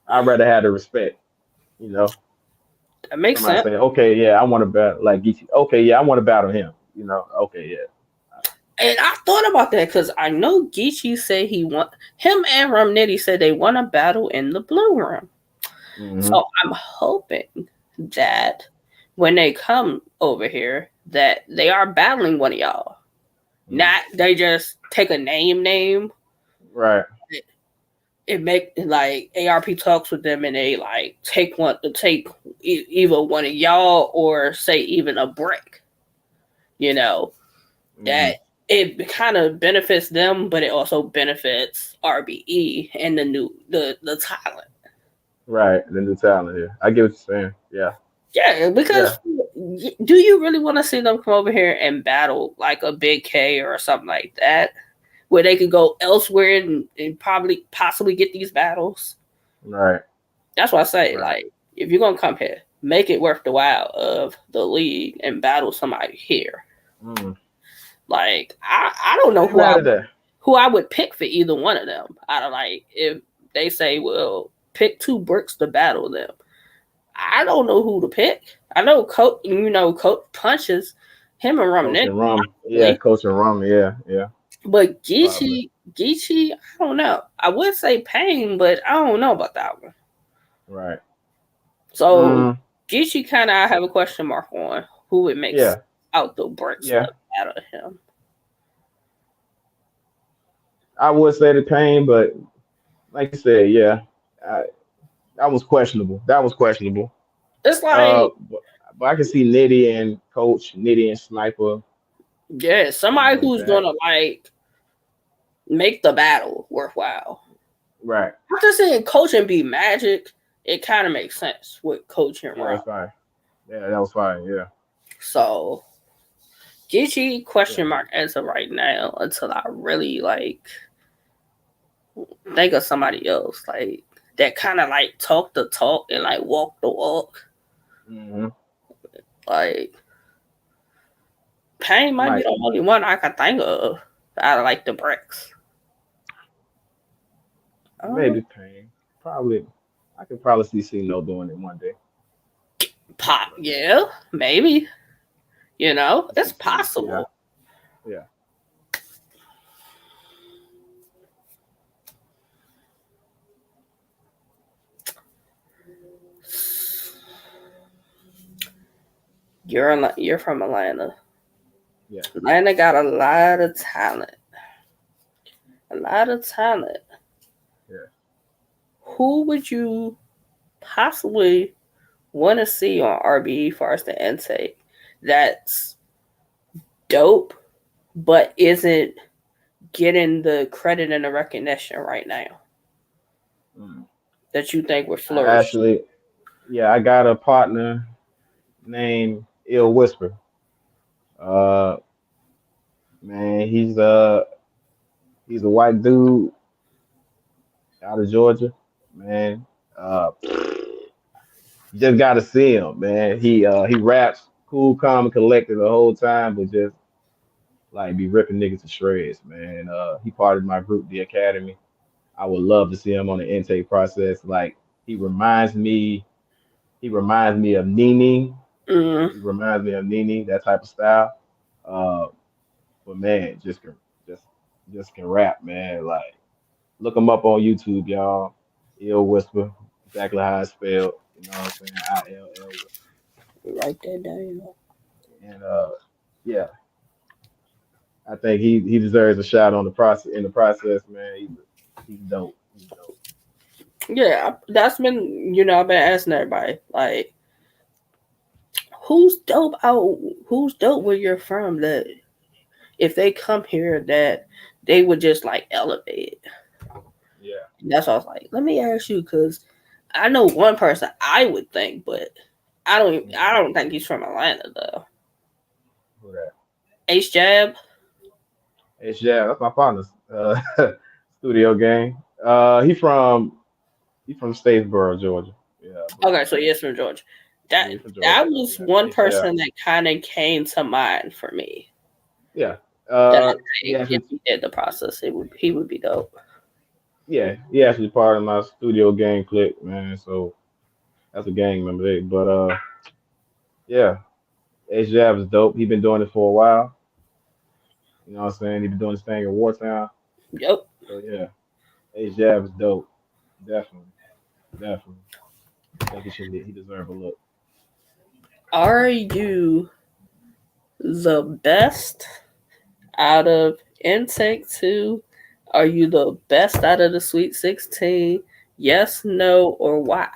I'd rather have the respect. You know, that makes somebody sense. say, okay, yeah, I want to battle like Geechee. Okay, yeah, I want to battle him. You know, okay, yeah. And I thought about that because I know Geechee said he want him and Romnetti said they want to battle in the blue room. Hmm. So I'm hoping that when they come over here, that they are battling one of y'all. Hmm. Not they just take a name. Right. It make like ARP talks with them and they like take either one of y'all or say even a break. You know Hmm. that it kind of benefits them, but it also benefits RBE and the talent. Right. The new talent here. I get what you're saying. Yeah. Yeah, Yeah. because do you really want to see them come over here and battle like a Big K or something like that, where they could go elsewhere and probably possibly get these battles? Right. That's why I say, Right. like, if you're gonna come here, make it worth the while of the league and battle somebody here. Mm. Like, I don't know I ain't mad at that. who I would pick for either one of them. I don't like if they say, well, pick two bricks to battle them. I don't know who to pick. I know Coach punches him and Coach Rumnet and Rum. Yeah, probably, Coach and Rum. Yeah, yeah. but Probably. Geechee, I don't know. I would say Pain, but I don't know about that one. Right. So Mm, Geechee kind of I have a question mark on who it makes yeah. out the bricks Yeah. to battle him. I would say the pain, but like you said, yeah. I, that was questionable. That was questionable. It's Uh, like, but, but I can see Nitty and Coach, Nitty and Sniper, yeah, something somebody like who's that. gonna like make the battle worthwhile. Right. After saying Coach and be Magic, it kind of makes sense with Coach and Yeah, Rum. that's fine. Yeah, that was fine. Yeah. So Geechee question Yeah. mark as of right now until I really like think of somebody else like that kind of like talk the talk and like walk the walk. Hmm. Like Pain might be Might the only one I can think of out of like the bricks. maybe pain. Probably. I could probably see No doing it one day. Pop, But yeah, maybe. I It's see C. Yeah. possible. Yeah. You're from Atlanta. Yes. Atlanta got a lot of talent. A lot of talent. Yeah. Who would you possibly want to see on RBE for us to intake? That's dope, but isn't getting the credit and the recognition right now Mm. that you think would I flourish? actually, yeah, I got a partner named Ill Whisper. Uh, man, he's a white dude out of Georgia. Man, you just got to see him, man. He raps cool, calm, and collected the whole time, but just like be ripping niggas to shreds, man. He part of my group, the Academy. I would love to see him on the intake process. Like he reminds me, he reminds me of Nene. Mm. He reminds me of Nene, that type of style. Uh, but man, just just can rap, man. Like look him up on YouTube, y'all. Ill Whisper, exactly how it's spelled. You know what I'm saying? ILL Whisper. Write that down. And yeah, I think he deserves a shot on the process in the process, man. He's dope. He's dope. Yeah, that's been, I've been asking everybody, like, who's dope where you're from that if they come here that they would just like elevate it. Yeah. And that's why I was like, let me ask you because I know one person I would think, but I Mm-hmm. don't think he's from Atlanta though. Who that? H Jab. It's yeah, that's my partner's studio gang. He from Statesboro, Georgia. Yeah, but Okay, so he is from Georgia. yeah, That he's from Georgia. that was Yeah, one it's yeah, person that kind of came to mind for me. yeah. That I He think if actually he did the process, he would be dope. yeah, he actually part of my studio gang clique, man. So that's a gang member there. But yeah, H Jab is dope. He been doing it for a while. You know what I'm saying? He been doing this thing in Wartown. Yep. So yeah, H Jab is dope. Definitely, definitely. I think he deserve a look. Are you the best out of intake two? Are you the best out of the Sweet 16? Yes, no, or why?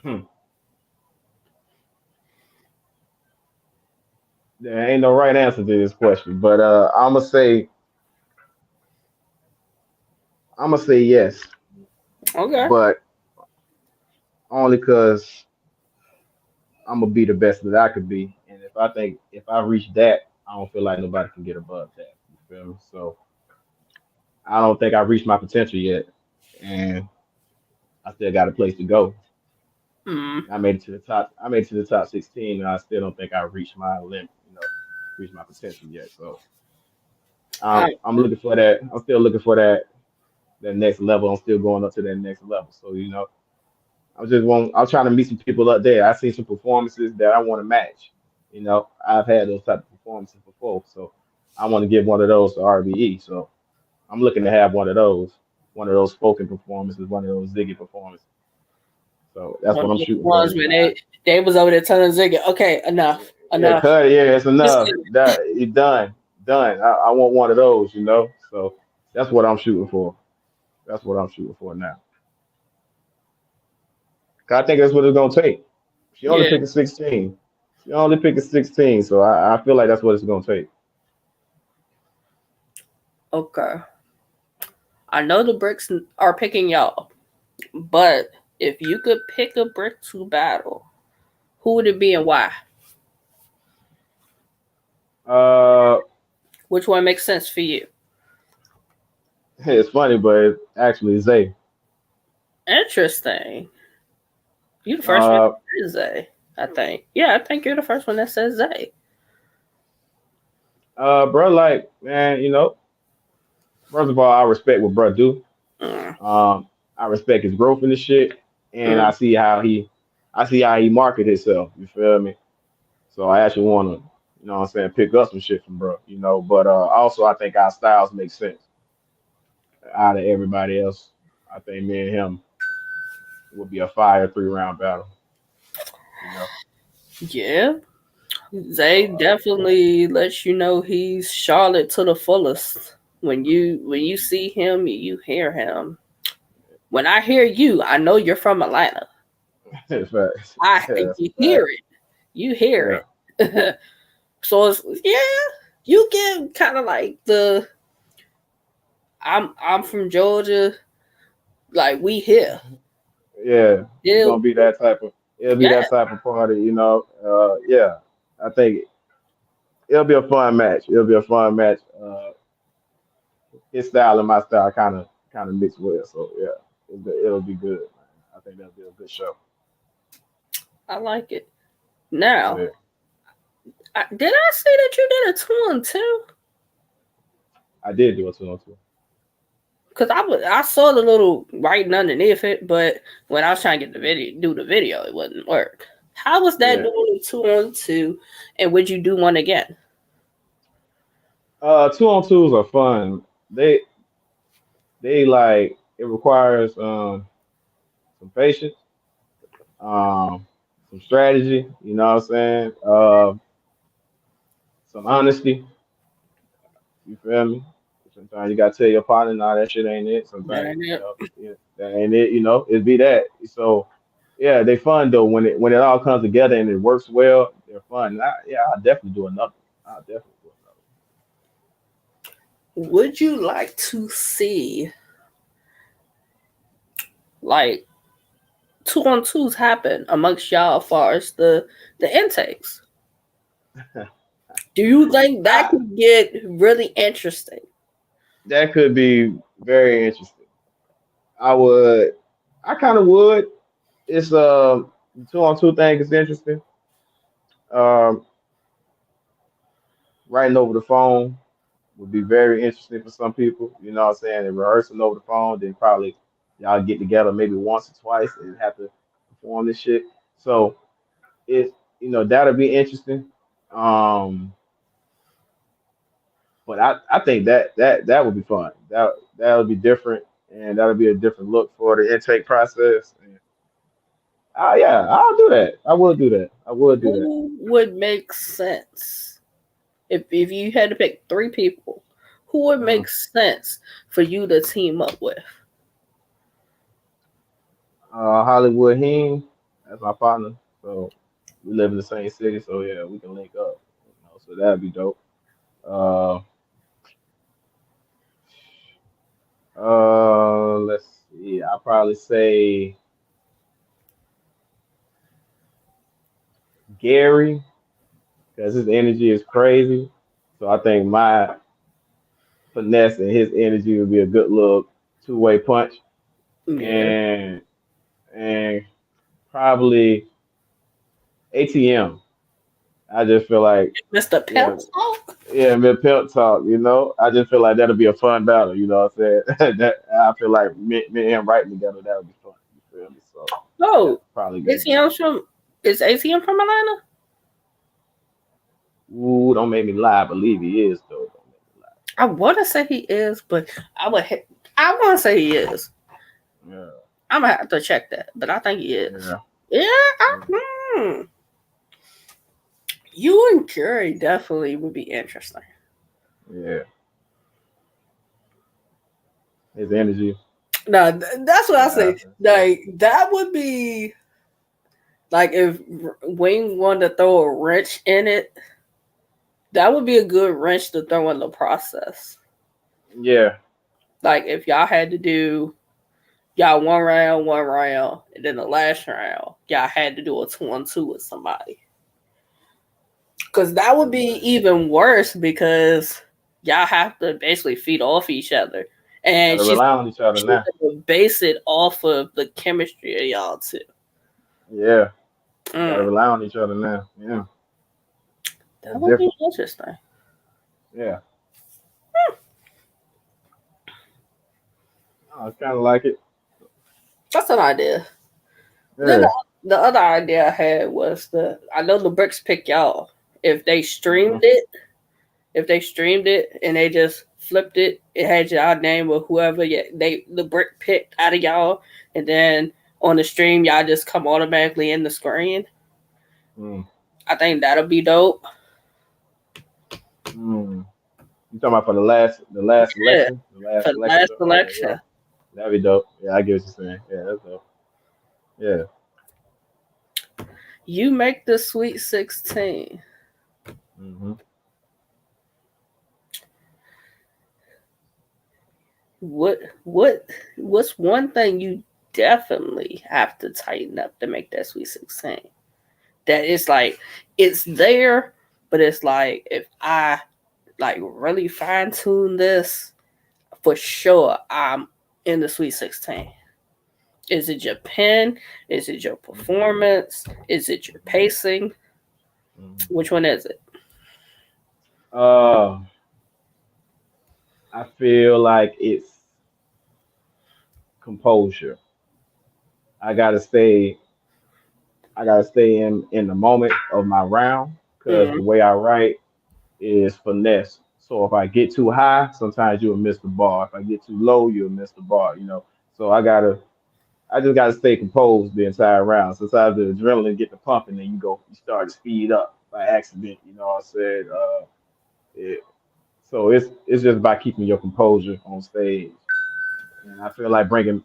Hmm. There ain't no right answer to this question, but I'm gonna say yes, Okay. but only because I'm gonna be the best that I could be, and if I reach that, I don't feel like nobody can get above that. You feel me? So I don't think I reached my potential yet, and I still got a place to go. Mm. I made it to the top. I made it to the top 16, and I still don't think I reached my limit. Reached my potential yet. So I, I'm looking for that. I'm still looking for that next level. I'm still going up to that next level. So I'm trying to meet some people up there. I've seen some performances that I want to match. I've had those type of performances before. So I want to give one of those to RBE. So I'm looking to have one of those spoken performances, one of those Ziggy performances. So that's one what of I'm the shooting for ones this where time. they was over there telling Ziggy, okay, Yeah, enough. cut. Yeah, it's Just enough. That you done, done. I want one of those. So that's what I'm shooting for. That's what I'm shooting for now. 'Cause I think that's what it's gonna take. She only yeah, picked a 16. She only picked a 16, so I feel like that's what it's gonna take. okay. I know the bricks are picking y'all, but if you could pick a brick to battle, who would it be and why? Uh, Which one makes sense for you? it's funny, but it's actually Zay. Interesting. You the first one Uh, that says Zay, I think. Yeah, I think you're the first one that says Zay. bro, like man, first of all, I respect what bro do. Mm, I respect his growth in the shit, and mm. I see how he market himself. You feel me? So I actually want to, what I'm saying, pick up some shit from bro. But also I think our styles make sense out of everybody else. I think me and him would be a fire 3 round battle. You know. Yeah, So Zay definitely lets you know he's Charlotte to the fullest. When you see him, you hear him. When I hear you, I know you're from Atlanta. Facts. That's a You hear fact. it. You hear Yeah. it. So it's, you get kind of like the I'm from Georgia, like we here. Yeah. It's Yeah, gonna be that type of. It'll be yeah, that type of party, you know. Yeah. I think it'll be a fun match. It'll be a fun match. His style and my style kind of mix well. So yeah, it'll be good. Man. I think that'll be a good show. I like it. Now, Yeah, did I say that you did a 2-on-2? I did do a 2-on-2. Cause I saw the little writing underneath it, but when I was trying to get the video, do the video, it wouldn't work. How was that Yeah. doing a 2-on-2? And would you do one again? 2-on-2s are fun. They like it requires some patience, um, some strategy. You know what I'm saying? Some honesty. You feel me? Sometimes you gotta tell your partner, "Nah, that shit ain't it." That Sometimes, ain't you it. know, yeah, that ain't it. You know, it be that. So, yeah, they fun though when it all comes together and it works well. They're fun. And yeah, I'll definitely do another. I'll definitely do Would you like to see like 2-on-2s happen amongst y'all as far as the intakes? another. Do you think that I, could get really interesting? that could be very interesting. I would. I kind of would. It's the 2-on-2 thing is interesting. Um, writing over the phone would be very interesting for some people. You know what I'm saying? And rehearsing over the phone, then probably y'all get together maybe once or twice and have to perform this shit. So it that'll be interesting. Um, but I think that would be fun. That would be different and that'll be a different look for the intake process. And, yeah, I'll do that. I will do that. I will do that. Who would make sense if you had to pick three people? Who would Uh, make sense for you to team up with? Hollywood Heen, that's my partner. So we live in the same city, so yeah, we can link up. So that'd be dope. Uh, let's see. I'll probably say Gary because his energy is crazy. So I think my finesse and his energy would be a good little two-way punch. Yeah, And and probably ATM. I just feel like Mr. yeah, Pimp Talk. yeah, mid pimp talk. I just feel like that'll be a fun battle. You know what I'm saying? that I feel like me and him writing together that would be fun. You feel me? So yeah, Oh, probably go with ATM that. from is ATM from Atlanta? Ooh, don't make me lie. I believe he is though. Don't make me I want to say he is, but I would. I want to say he is. lie. I'm gonna have to check that, but I think he is. Yeah, Yeah, yeah, you and Curry definitely would be interesting. yeah. His energy. No, that's what I Yeah, say. Like that would be like if Wayne wanted to throw a wrench in it. That would be a good wrench to throw in the process. yeah. Like if y'all had to do y'all one round, and then the last round y'all had to do a 2-on-2 with somebody. Because that would be even worse because y'all have to basically feed off each other. And Gotta rely on each other she's now. gonna base it off of the chemistry of y'all too. Yeah, gotta Mm, rely on each other now. Yeah, that that's would be different. interesting. Yeah, I kind of like it. That's an idea. Then Yeah. the other idea I had was I know the bricks pick y'all if they streamed Hmm. it. If they streamed it and they just flipped it, it had y'all name or whoever the brick picked out of y'all, and then on the stream y'all just come automatically in the screen. Mm. I think that'll be dope. Mm. You talking about for the last Yeah, selection, the last for the selection last show? Okay, yeah, selection. That'd be dope. Yeah, I get what you're saying. Yeah, that's dope. Yeah. You make the Sweet 16. Hmm. What what what's one thing you definitely have to tighten up to make that Sweet 16? That it's like it's there, but it's like if I like really fine tune this, for sure I'm in the Sweet 16. Is it your pen? Is it your performance? Is it your pacing? Hmm. Which one is it? Uh, I feel like it's composure. I gotta stay. I gotta stay in the moment of my round because Mm, the way I write is finesse. So if I get too high, sometimes you'll miss the bar. If I get too low, you'll miss the bar. So I just gotta stay composed the entire round. Sometimes the adrenaline get the pumping, and you start to speed up by accident. You know what I said? It, so it's just by keeping your composure on stage, and I feel like bringing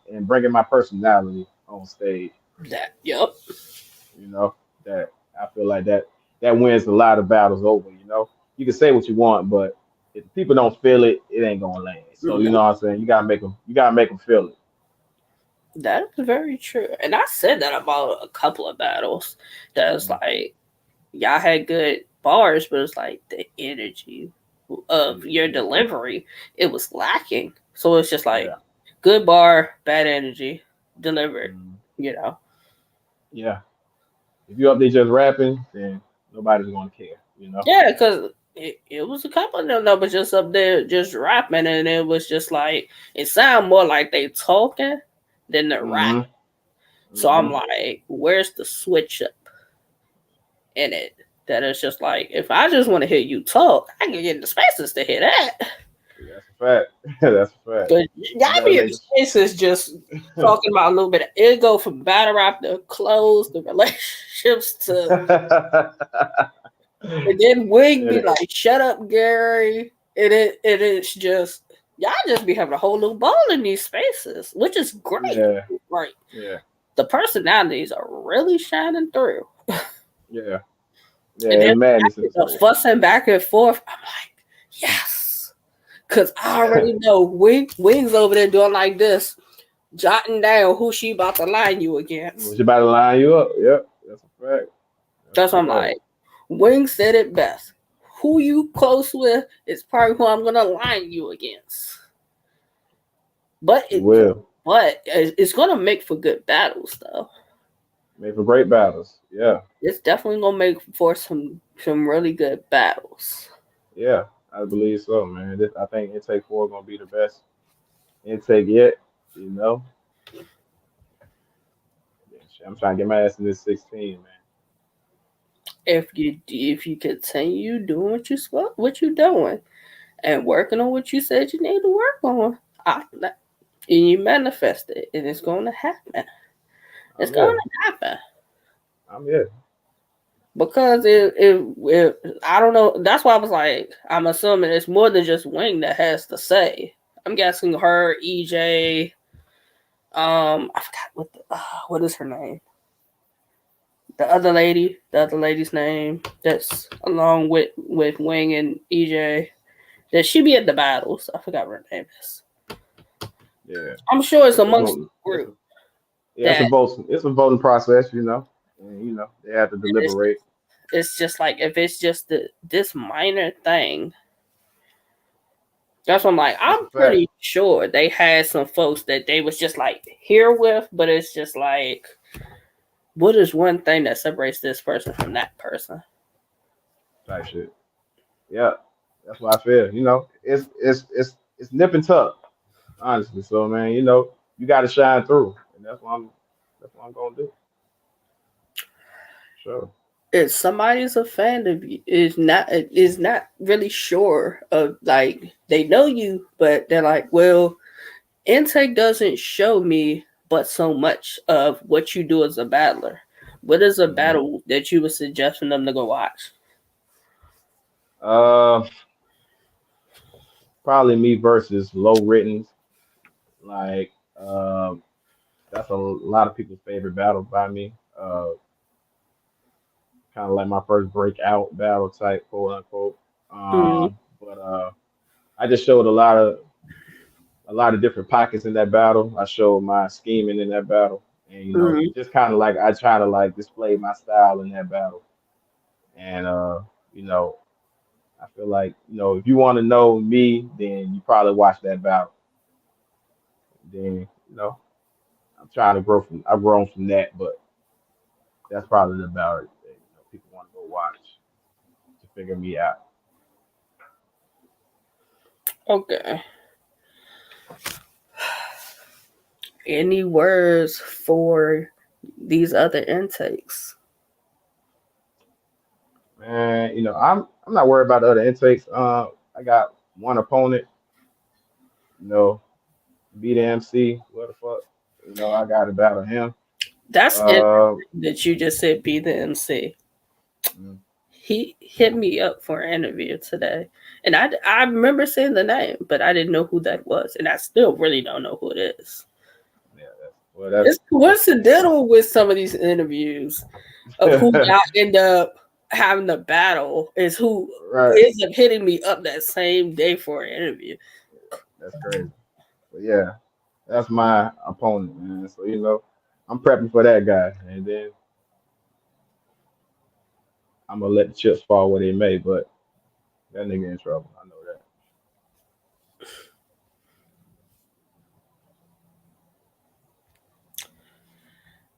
my personality on stage. that yep. You know that I feel like that wins a lot of battles over. You can say what you want, but if people don't feel it, it ain't gonna land. So you No, know what I'm saying? You gotta make them feel it. that is very true. And I said that about a couple of battles. That was Mm, like y'all had good bars, but it's like the energy of mm, your yeah, delivery, it was lacking. So it's just like yeah, good bar, bad energy, delivered, mm, you know. yeah. If you up there just rapping, then nobody's gonna care. Yeah, because it was a couple of them that was just up there just rapping, and it was just like it sounded more like they talking than the rap. Hmm. So I'm Hmm. like, where's the switch up in it? That it's just like if I just want to hear you talk, I can get in the spaces to hear that. That's a fact. That's a fact. But y'all You gotta be in make the spaces just talking about a little bit of it go from battle rap to clothes, the relationships to and then Wig be it. like, "Shut up, Gary." It is just y'all just be having a whole little ball in these spaces, which is great. Yeah, Like yeah, the personalities are really shining through, yeah, yeah. and then It's madness in the the space. fussing back and forth. I'm like, yes, because I already know Wig's over there doing like this, jotting down who she about to line you Was against. about to line you up? Yep, that's a fact. That's That's what I'm a fact. like. Wing said it best. Who you close with is probably who I'm gonna line you against. But It it, will but it's gonna make for good battles, though. make for great battles. Yeah, It's definitely gonna make for some really good battles. yeah. I believe so, man. I think Intake 4 gonna be the best intake yet. You know, yeah, shit, I'm trying to get my ass in this 16, man. If you continue doing what you doing and working on what you said you need to work on, and you manifest it, and it's gonna happen. It's I'm gonna here. happen. I'm here. Because I don't know. That's why I was like, I'm assuming it's more than just Wing that has to say. I'm guessing her, EJ, I forgot what is her name. The other lady's name that's along with Wing and EJ. That she be at the battles. I forgot what her name is. Yeah, I'm sure it's it's a amongst voting. the group Yeah, it's a that voting. It's a voting process. And they have to it's deliberate. it's just like if it's just this minor thing. That's what I'm like. That's a I'm fact. pretty sure they had some folks that they was just like here with, but it's just like, what is one thing that separates this person from that person? Type shit. Yeah, that's what I feel. It's nip and tuck, honestly. So man, you got to shine through, and that's what I'm gonna do. Sure. If somebody's a fan of you, is not really sure of like they know you, but they're like, well, intake doesn't show me but so much of what you do as a battler. What is a Hmm. battle that you would suggest for them to go watch? Uh, Probably me versus low writtens. Like Uh, that's a lot of people's favorite battle by me. Kind of like my first breakout battle type, quote unquote. Mm, But I just showed a lot of different pockets in that battle. I showed my scheming in that battle, and mm. just kind of like I try to like display my style in that battle. And you know, I feel like if you want to know me, then you probably watch that battle. Then I'm trying to grow from. I've grown from that, but that's probably the battle that people want to go watch to figure me out. Okay. Any words for these other intakes? Man, I'm not worried about the other intakes. I got one opponent, you know, beat MC. What the fuck? I got to battle him. That's interesting Uh, that you just said be the MC. mm, He hit me up for an interview today, and I remember saying the name, but I didn't know who that was, and I still really don't know who it is. yeah, that's It's coincidental with some of these interviews of who well, y'all end up having the battle is who right. ends up hitting me up that same day for an interview. That's crazy. But yeah, that's my opponent, man. So I'm prepping for that guy, and then I'm gonna let the chips fall where they may. But that nigga in trouble. I know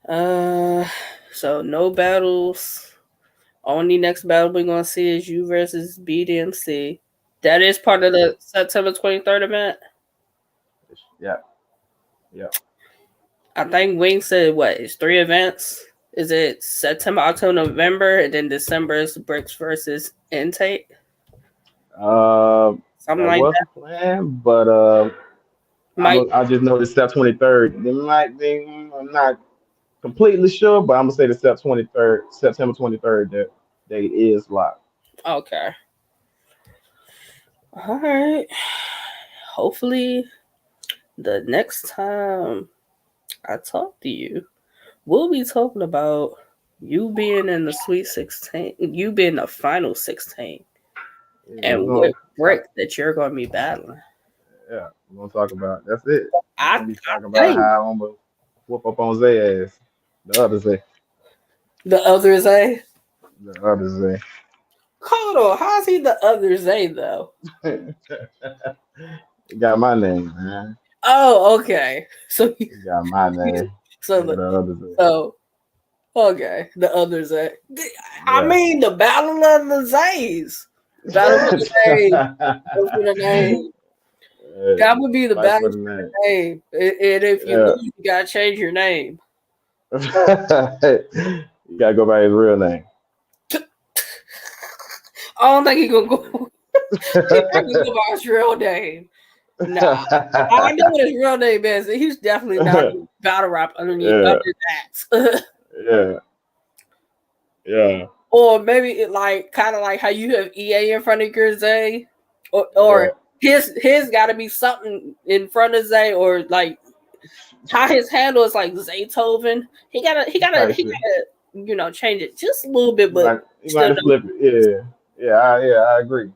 that. Uh, so no battles. Only next battle we're gonna see is you versus BDMC. That is part of That's the it. September 23rd event. Yeah, yeah. I think Wing said what is three events. Is it September, October, November, and then December is Bricks versus Intake? Something That like was that. the plan, but Mike. I just know the step 23rd. It might be. I'm not completely sure, but I'm gonna say the step 23rd, September 23rd. That date is locked. Okay. All right. Hopefully, the next time I talk to you, we'll be talking about you being in the Sweet 16, you being the final 16, Yeah, we're and gonna what talk. brick that you're going to be battling. Yeah, we're gonna talk about. That's it. We're I gonna be talking about think how I'm gonna whoop up on Zay ass. The other Zay. the other Zay. The other Zay. Hold on, how's he the other Zay though? He got my name, man. Oh, okay. So, He got my name. so Yeah, the the other Zay. so okay, the other Zay. I Yeah. mean, the battle of the Zays. Battle for the name. Battle for the name. That would be the Fight battle for the for name. the name. And if you Yeah. lose, you gotta change your name. You gotta go by his real name. I don't think he gonna go. He not gonna go by his real name. Nah, I know what his real name is. He's definitely not gonna battle rap underneath Yeah, under that. yeah, yeah, Or maybe it like kind of like how you have EA in front of your Zay, or yeah. his got to be something in front of Zay, or like how his handle is like Zaytoven. Type He shit. gotta change it just a little bit, but You might still have know. flip it. Yeah, I agree.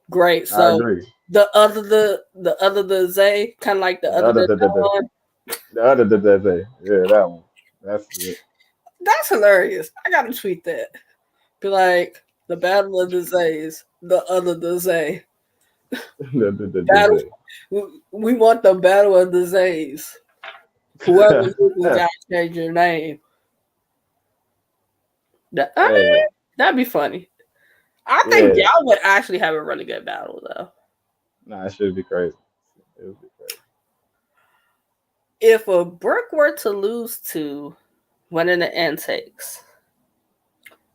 Great. I So agree. the Zay, kind of like the The other other, the the Don. yeah, that one. That's it. That's hilarious. I gotta tweet that. Be like the battle of the Zays, the other the Zay. Battle. The We want the battle of the Zays. Whoever loses, gotta change your name. I Hey, mean, that'd be funny. I think yeah. y'all would actually have a really good battle though. Nah, it should be crazy. It would be crazy. If a Brook were to lose to one of the intakes,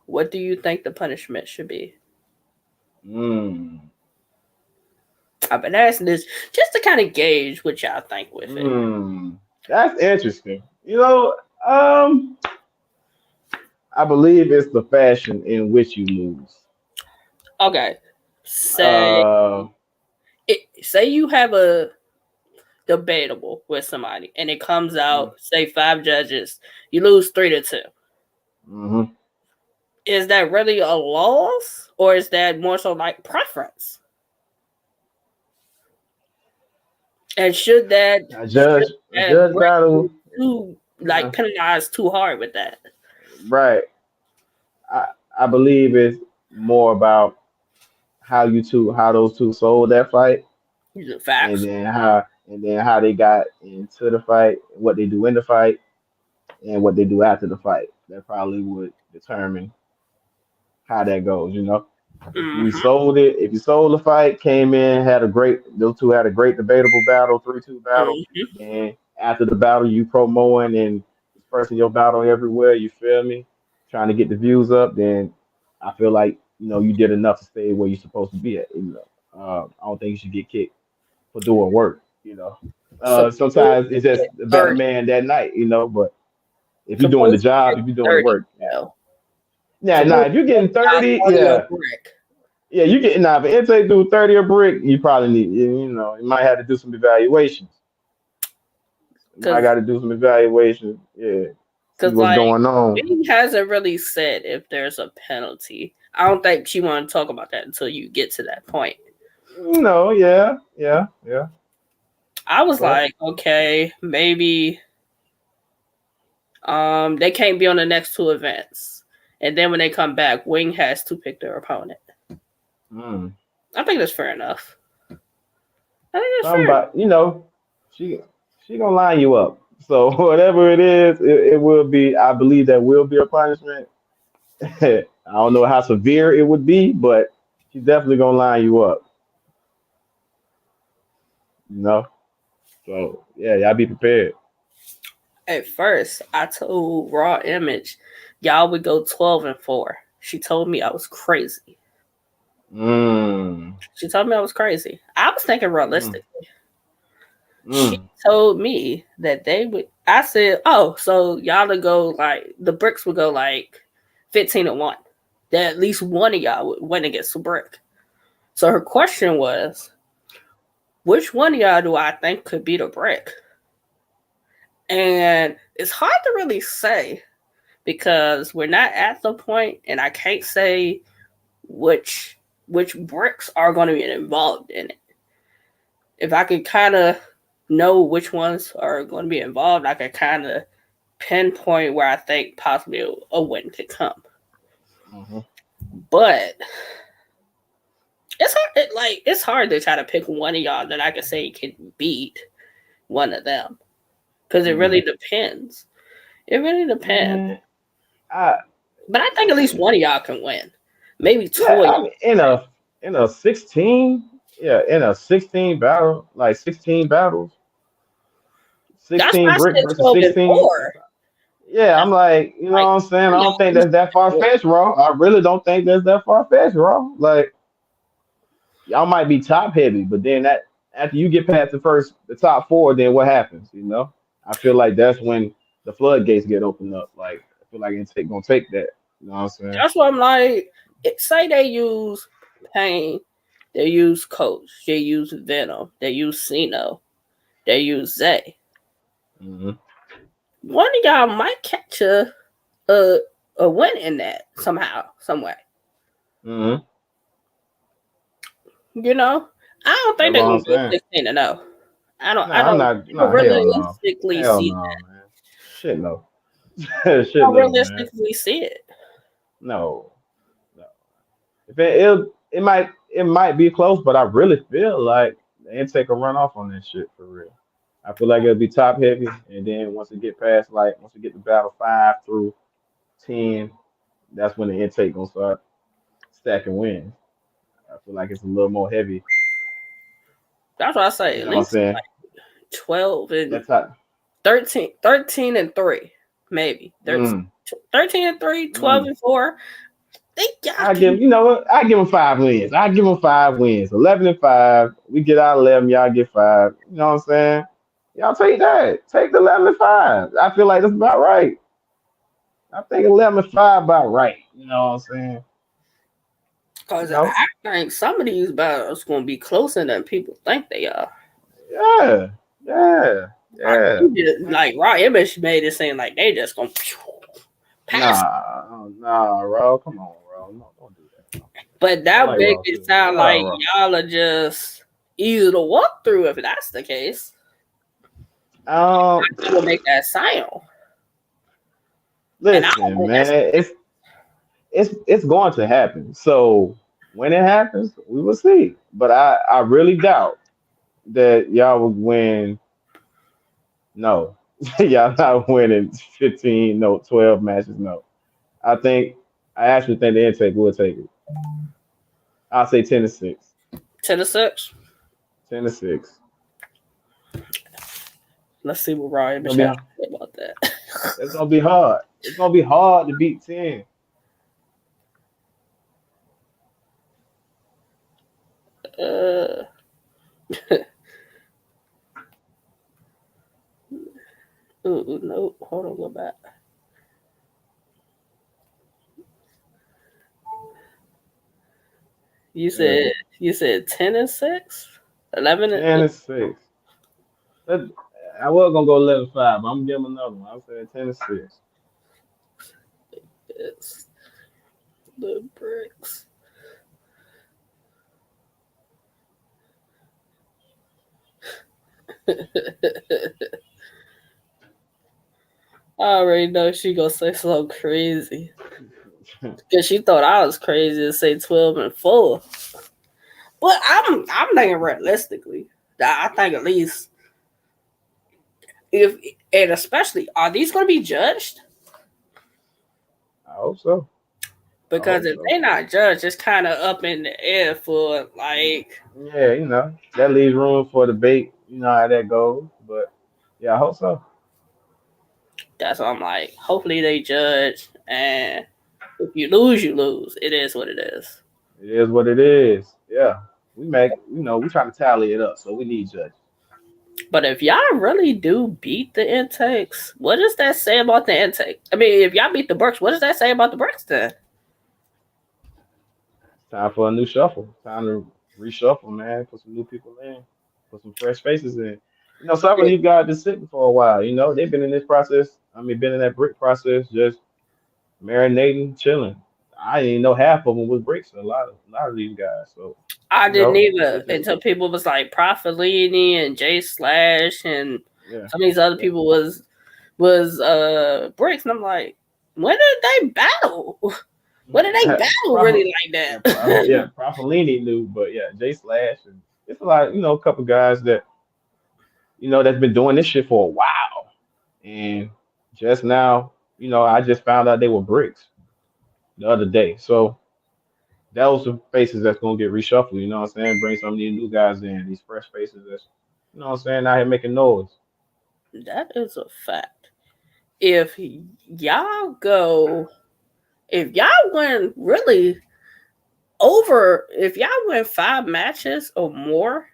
what do you think the punishment should be? Mm. I've been asking this just to kind of gauge what y'all think with it. That's interesting. I believe it's the fashion in which you lose. Okay, say Uh, say you have a debatable with somebody, and it comes Mm-hmm. out, say 5 judges, you lose 3-2. Mm-hmm. Is that really a loss, or is that more so like preference? And should A judge break battle, too like yeah, penalized too hard with that? right. I I believe it's more about how those two sold that fight, These are and facts. then how they got into the fight, what they do in the fight, and what they do after the fight. That probably would determine how that goes. Mm-hmm. If you sold the fight, came in, those two had a great debatable battle, 3-2 battle. Mm-hmm. Then after the battle, you promoing and dispersing your battle everywhere. You feel me? Trying to get the views up. Then I feel like you did enough to stay where you're supposed to be at. I don't think you should get kicked for doing work. Supposed Sometimes to it's just get a better 30. man that night. But if you're doing the Supposed to job, get if you're doing the 30. work, yeah, Though. yeah, nah. Supposed If you're to getting get 30, 30 a yeah. brick. Yeah, you get now. If intake do 30 a brick, you probably need. You might have to do some evaluations. You might Cause got to do some evaluations. Yeah, see Cause what's like going on. he hasn't really said if there's a penalty. I don't think she want to talk about that until you get to that point. Yeah, yeah, yeah. I was But like, okay, maybe they can't be on the next 2 events. And then when they come back, Wing has to pick their opponent. mm, I think that's fair enough. I think that's fair. somebody, she she gonna line you up. So whatever it is, it will be. I believe that will be a punishment. I don't know how severe it would be, but she's definitely gonna line you up. You know. So yeah, y'all be prepared. At first, I told Raw Image, y'all would go 12-4. She told me I was crazy. Mm, She told me I was crazy. I was thinking mm, realistic. She mm. told me that they would. I said, "Oh, so y'all would go like the bricks would go like 15-1. That at least one of y'all would win against the brick." So her question was, "Which one of y'all do I think could beat a brick?" And it's hard to really say because we're not at the point, and I can't say which bricks are going to be involved in it. If I could kind of know which ones are going to be involved, I could kind of pinpoint where I think possibly a win could come. Mhm. But it's hard to try to pick one of y'all that I could say can beat one of them because it really Mm. depends. It really depends. Man, I But I think at least one of y'all can win. Maybe two yeah, of I y'all. mean in a 16, yeah, in a 16 battle, like 16 battles, That's 16 why I brick said versus 12-4. 16. Yeah, I'm like, you know Like what I'm saying? I y'all don't think lose that's that far 4. fetched, bro. I really don't think that's that far fetched, bro. Like y'all might be top heavy, but then that after you get past the top four, then what happens? I feel like that's when the floodgates get opened up. Like I feel like gonna take that. You know what I'm saying? That's what I'm like. Say they use Pain, they use Coach, they use Venom, they use Ceno, they use Zay. Hmm. One of y'all might catch a, a win in that somehow, some way. Hmm. You know, I don't think That's they're what gonna I'm go saying. 16-0. I don't. I Nah, I'm don't. not. I don't Nah, hell no. realistically Hell see no, that. man. Shit no. I Shit don't no, man. realistically see it. No. No. If it might be close, but I really feel like they take a run off on this shit for real. I feel like it'll be top heavy, and then once we get to battle 5 through 10, that's when the intake gonna start stacking wins. I feel like it's a little more heavy. That's what I say. You At know what I'm least saying? like 12 and That's how. 13 and 3, maybe. Mm, 13 and 3, 12 mm. and 4. Think y'all I can. give you know what? I give them 5 wins. I give them 5 wins. 11-5. We get out 11. Y'all get 5. You know what I'm saying? Y'all take that. Take the 11-5. I feel like that's about right. I think 11-5 about right. You know what I'm saying? You Because I know? think some of these battles going to be closer than people think they are. Yeah. Yeah, Like, yeah. you just, like Raw Image made it seem like they just gonna pass. Nah, Raw. Come on, Raw. No, don't do that. No. But I that like make Raw it too. sound Shout out like Raw. y'all are just easy to walk through if that's the case. Um, That would make that sound. And I don't listen, think that's man. It's going to happen. So when it happens, we will see. But I really doubt that y'all will win. No, y'all not winning 15, no 12 matches. No, I think I actually think the intake will take it. I'll say 10-6. 10-6. 10-6. Let's see what Raw It's gonna Image be has to say about that. it's gonna be hard. It's gonna be hard to beat 10. uh, no, hold on, go back. You Yeah, said you said 10-6, 11. 10-6. Let- I was gonna go 11-5, but I'm gonna give him another one. I'm saying 10-6. It's the bricks. I already know she gonna say something crazy because she thought I was crazy to say 12-4. But I'm thinking realistically. I think at least if and especially are these going to be judged? I hope so. I Because hope if so. they're not judged, it's kind of up in the air for like. Yeah, that leaves room for debate. You know how that goes, but yeah, I hope so. That's what I'm like. Hopefully they judge, and if you lose, you lose. It is what it is. It is what it is. Yeah, we trying to tally it up, so we need judges. But if y'all really do beat the intakes, what does that say about the intake? I mean, if y'all beat the Burks, what does that say about the Burks then? It's time for a new shuffle. Time to reshuffle, man. Put some new people in. Put some fresh faces in. Some of these guys been sitting for a while. They've been in this process. I mean, been in that brick process, just marinating, chilling. I didn't know half of them was bricks. A lot of these guys. So, I you didn't know, either it's just until people was like Profilini and Jay Slash and yeah, some of these other yeah. people was Bricks, and I'm like, when did they battle? When did they battle Prof, really like yeah, Prof, that? yeah, Profilini knew, but yeah, Jay Slash and it's a lot. A couple guys that that's been doing this shit for a while, and just now, I just found out they were bricks the other day. So those are faces that's gonna get reshuffled. You know what I'm saying? Bring some of these new guys in, these fresh faces that's, what I'm saying, out here making noise. That is a fact. If y'all go, if y'all win really if y'all win 5 matches or more,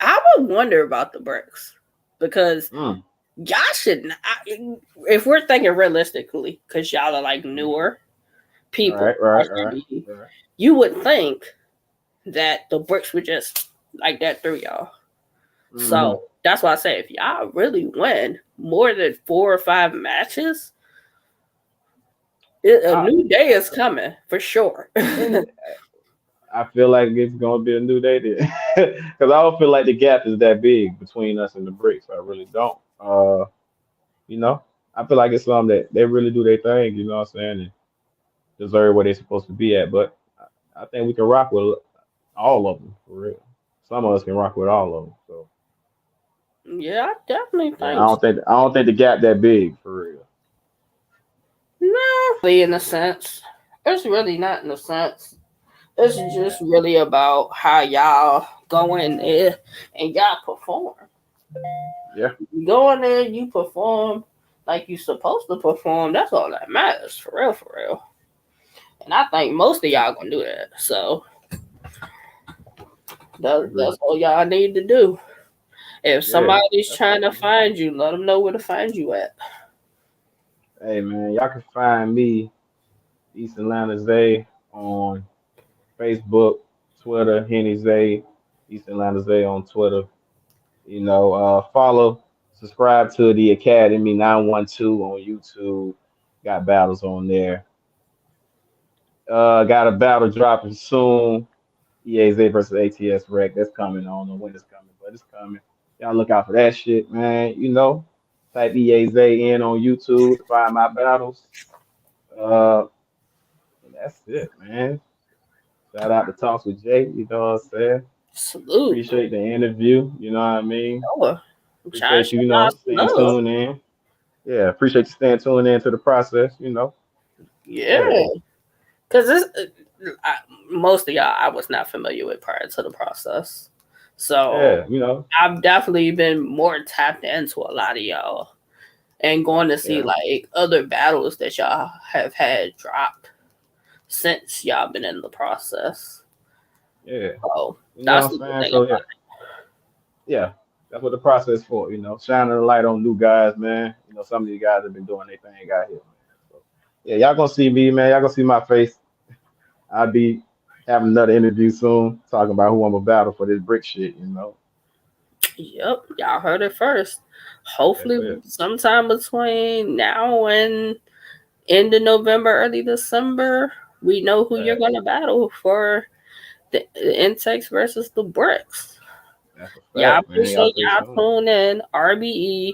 I would wonder about the Bricks because Mm. y'all should not, if we're thinking realistically, because y'all are like Mm. newer people, Right, right, right, right. you would think that the Bricks would just like that through y'all. Mm-hmm. So that's why I say if y'all really win more than 4 or 5 matches, a I, new day is coming for sure. and I feel like it's gonna be a new day then, because I don't feel like the gap is that big between us and the bricks. I really don't. You know, I feel like it's something that they really do their thing. You know what I'm saying? And deserve where they're supposed to be at. But I think we can rock with all of them for real. Some of us can rock with all of them. So Yeah, I definitely yeah, think so. I don't think the gap that big for real. No, really, in a sense, it's really not in a sense. It's just really about how y'all go in there and y'all perform. Yeah, You go in there, you perform like you supposed to perform. That's all that matters, for real, for real. And I think most of y'all gonna do that. So I agree. that's all y'all need to do. If Yeah, somebody's that's trying all, to man. find you, let them know where to find you at. Hey man, y'all can find me East Atlanta Zay on Facebook, Twitter, Henny Zay, East Atlanta Zay on Twitter. Follow, subscribe to the Academy 912 on YouTube. Got battles on there. Got a battle dropping soon. EAZ versus ATS Rec. That's coming. I don't know when it's coming, but it's coming. Y'all look out for that shit, man. Type EAZ in on YouTube to find my battles. Uh, and that's it, man. Shout out to Talks with Jay. You know what I'm saying? Salute. Appreciate the interview. You know what I mean? Noah. I'm trying to Appreciate you, show y'all some staying love. tuned in. Yeah, appreciate you staying tuned in to the process. Yeah, Yeah. Because most of y'all I was not familiar with prior to the process. So yeah, I've definitely been more tapped into a lot of y'all and going to see yeah, like other battles that y'all have had dropped since y'all been in the process. yeah. So You know that's what the I'm good saying? thing So about yeah, that's what the process for. Shining the light on new guys, man. Some of these guys have been doing their thing out here, man. So yeah, y'all gonna see me, man. Y'all gonna see my face. I'll be having another interview soon, talking about who I'm gonna battle for this brick shit. it. Yep, y'all heard it first. That's Hopefully it. sometime between now and end of November, early December, we know who you're Facts. gonna battle for the insects versus the bricks. That's a Y'all fact, make man. sure Y'all stay y'all tuned. tune in. RBE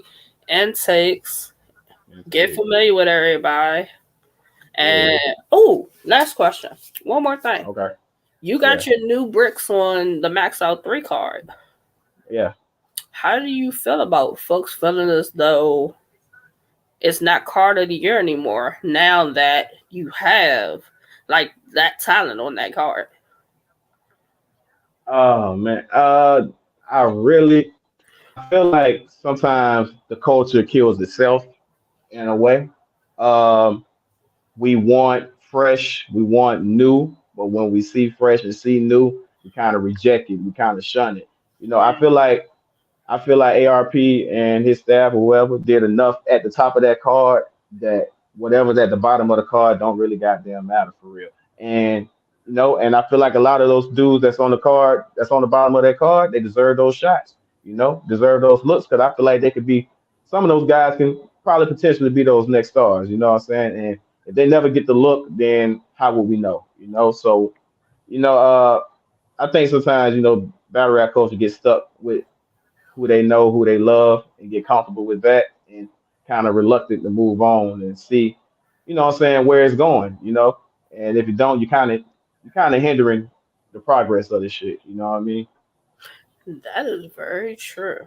intakes. Get Indeed. familiar with everybody. Yeah. And oh, last question. One more thing. Okay. You Yeah. got your new bricks on the Max Out 3 card. Yeah. How do you feel about folks feeling as though it's not card of the year anymore now that you have like that talent on that card? Oh man. I feel like sometimes the culture kills itself in a way. Um, we want fresh, we want new, but when we see fresh and see new, we kind of reject it, we kind of shun it. I feel like ARP and his staff or whoever did enough at the top of that card that whatever's at the bottom of the card don't really goddamn matter for real. And I feel like a lot of those dudes that's on the card, that's on the bottom of that card, they deserve those shots. Deserve those looks because I feel like they could be. Some of those guys can probably potentially be those next stars. You know what I'm saying? And if they never get the look, then how would we know? So you know, uh, I think sometimes battle rap culture gets stuck with who they know, who they love, and get comfortable with that, and kind of reluctant to move on and see, what I'm saying, where it's going. And if you don't, you kind of hindering the progress of this shit. You know what I mean? That is very true.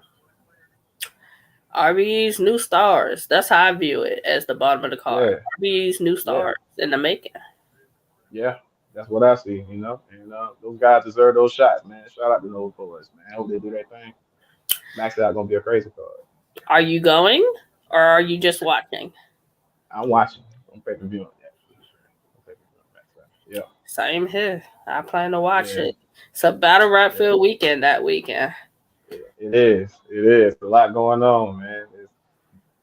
RB's new stars. That's how I view it as the bottom of the card. Yeah, RB's new yeah, stars in the making. yeah. That's what I see. And those guys deserve those shots, man. Shout out to those boys, man. I hope they do their thing. Max out gonna be a crazy card. Are you going or are you just watching? I'm watching. I'm pay per view on that. I'm pay per view on Max out. Yeah, Same here. I plan to watch yeah, it. It's a battle rap yeah. field weekend that weekend. It is. It is. A lot going on, man. It's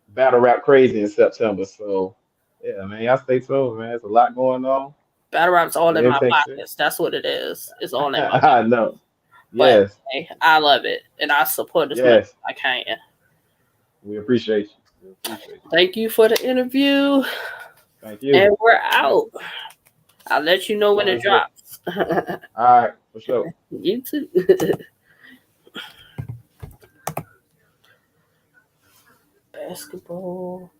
battle rap crazy in September. So yeah, man, y'all stay tuned, man. There's a lot going on. Battle rap's all The in my intake shit. pockets. That's what it is. It's all in my I pockets. know. But Yes. hey, I love it and I support as much as Yes. I can. We appreciate you. We appreciate you. Thank you for the interview. Thank And you. we're out. I'll let you know when it Sounds good. drops. All right, for sure. You too. Basketball.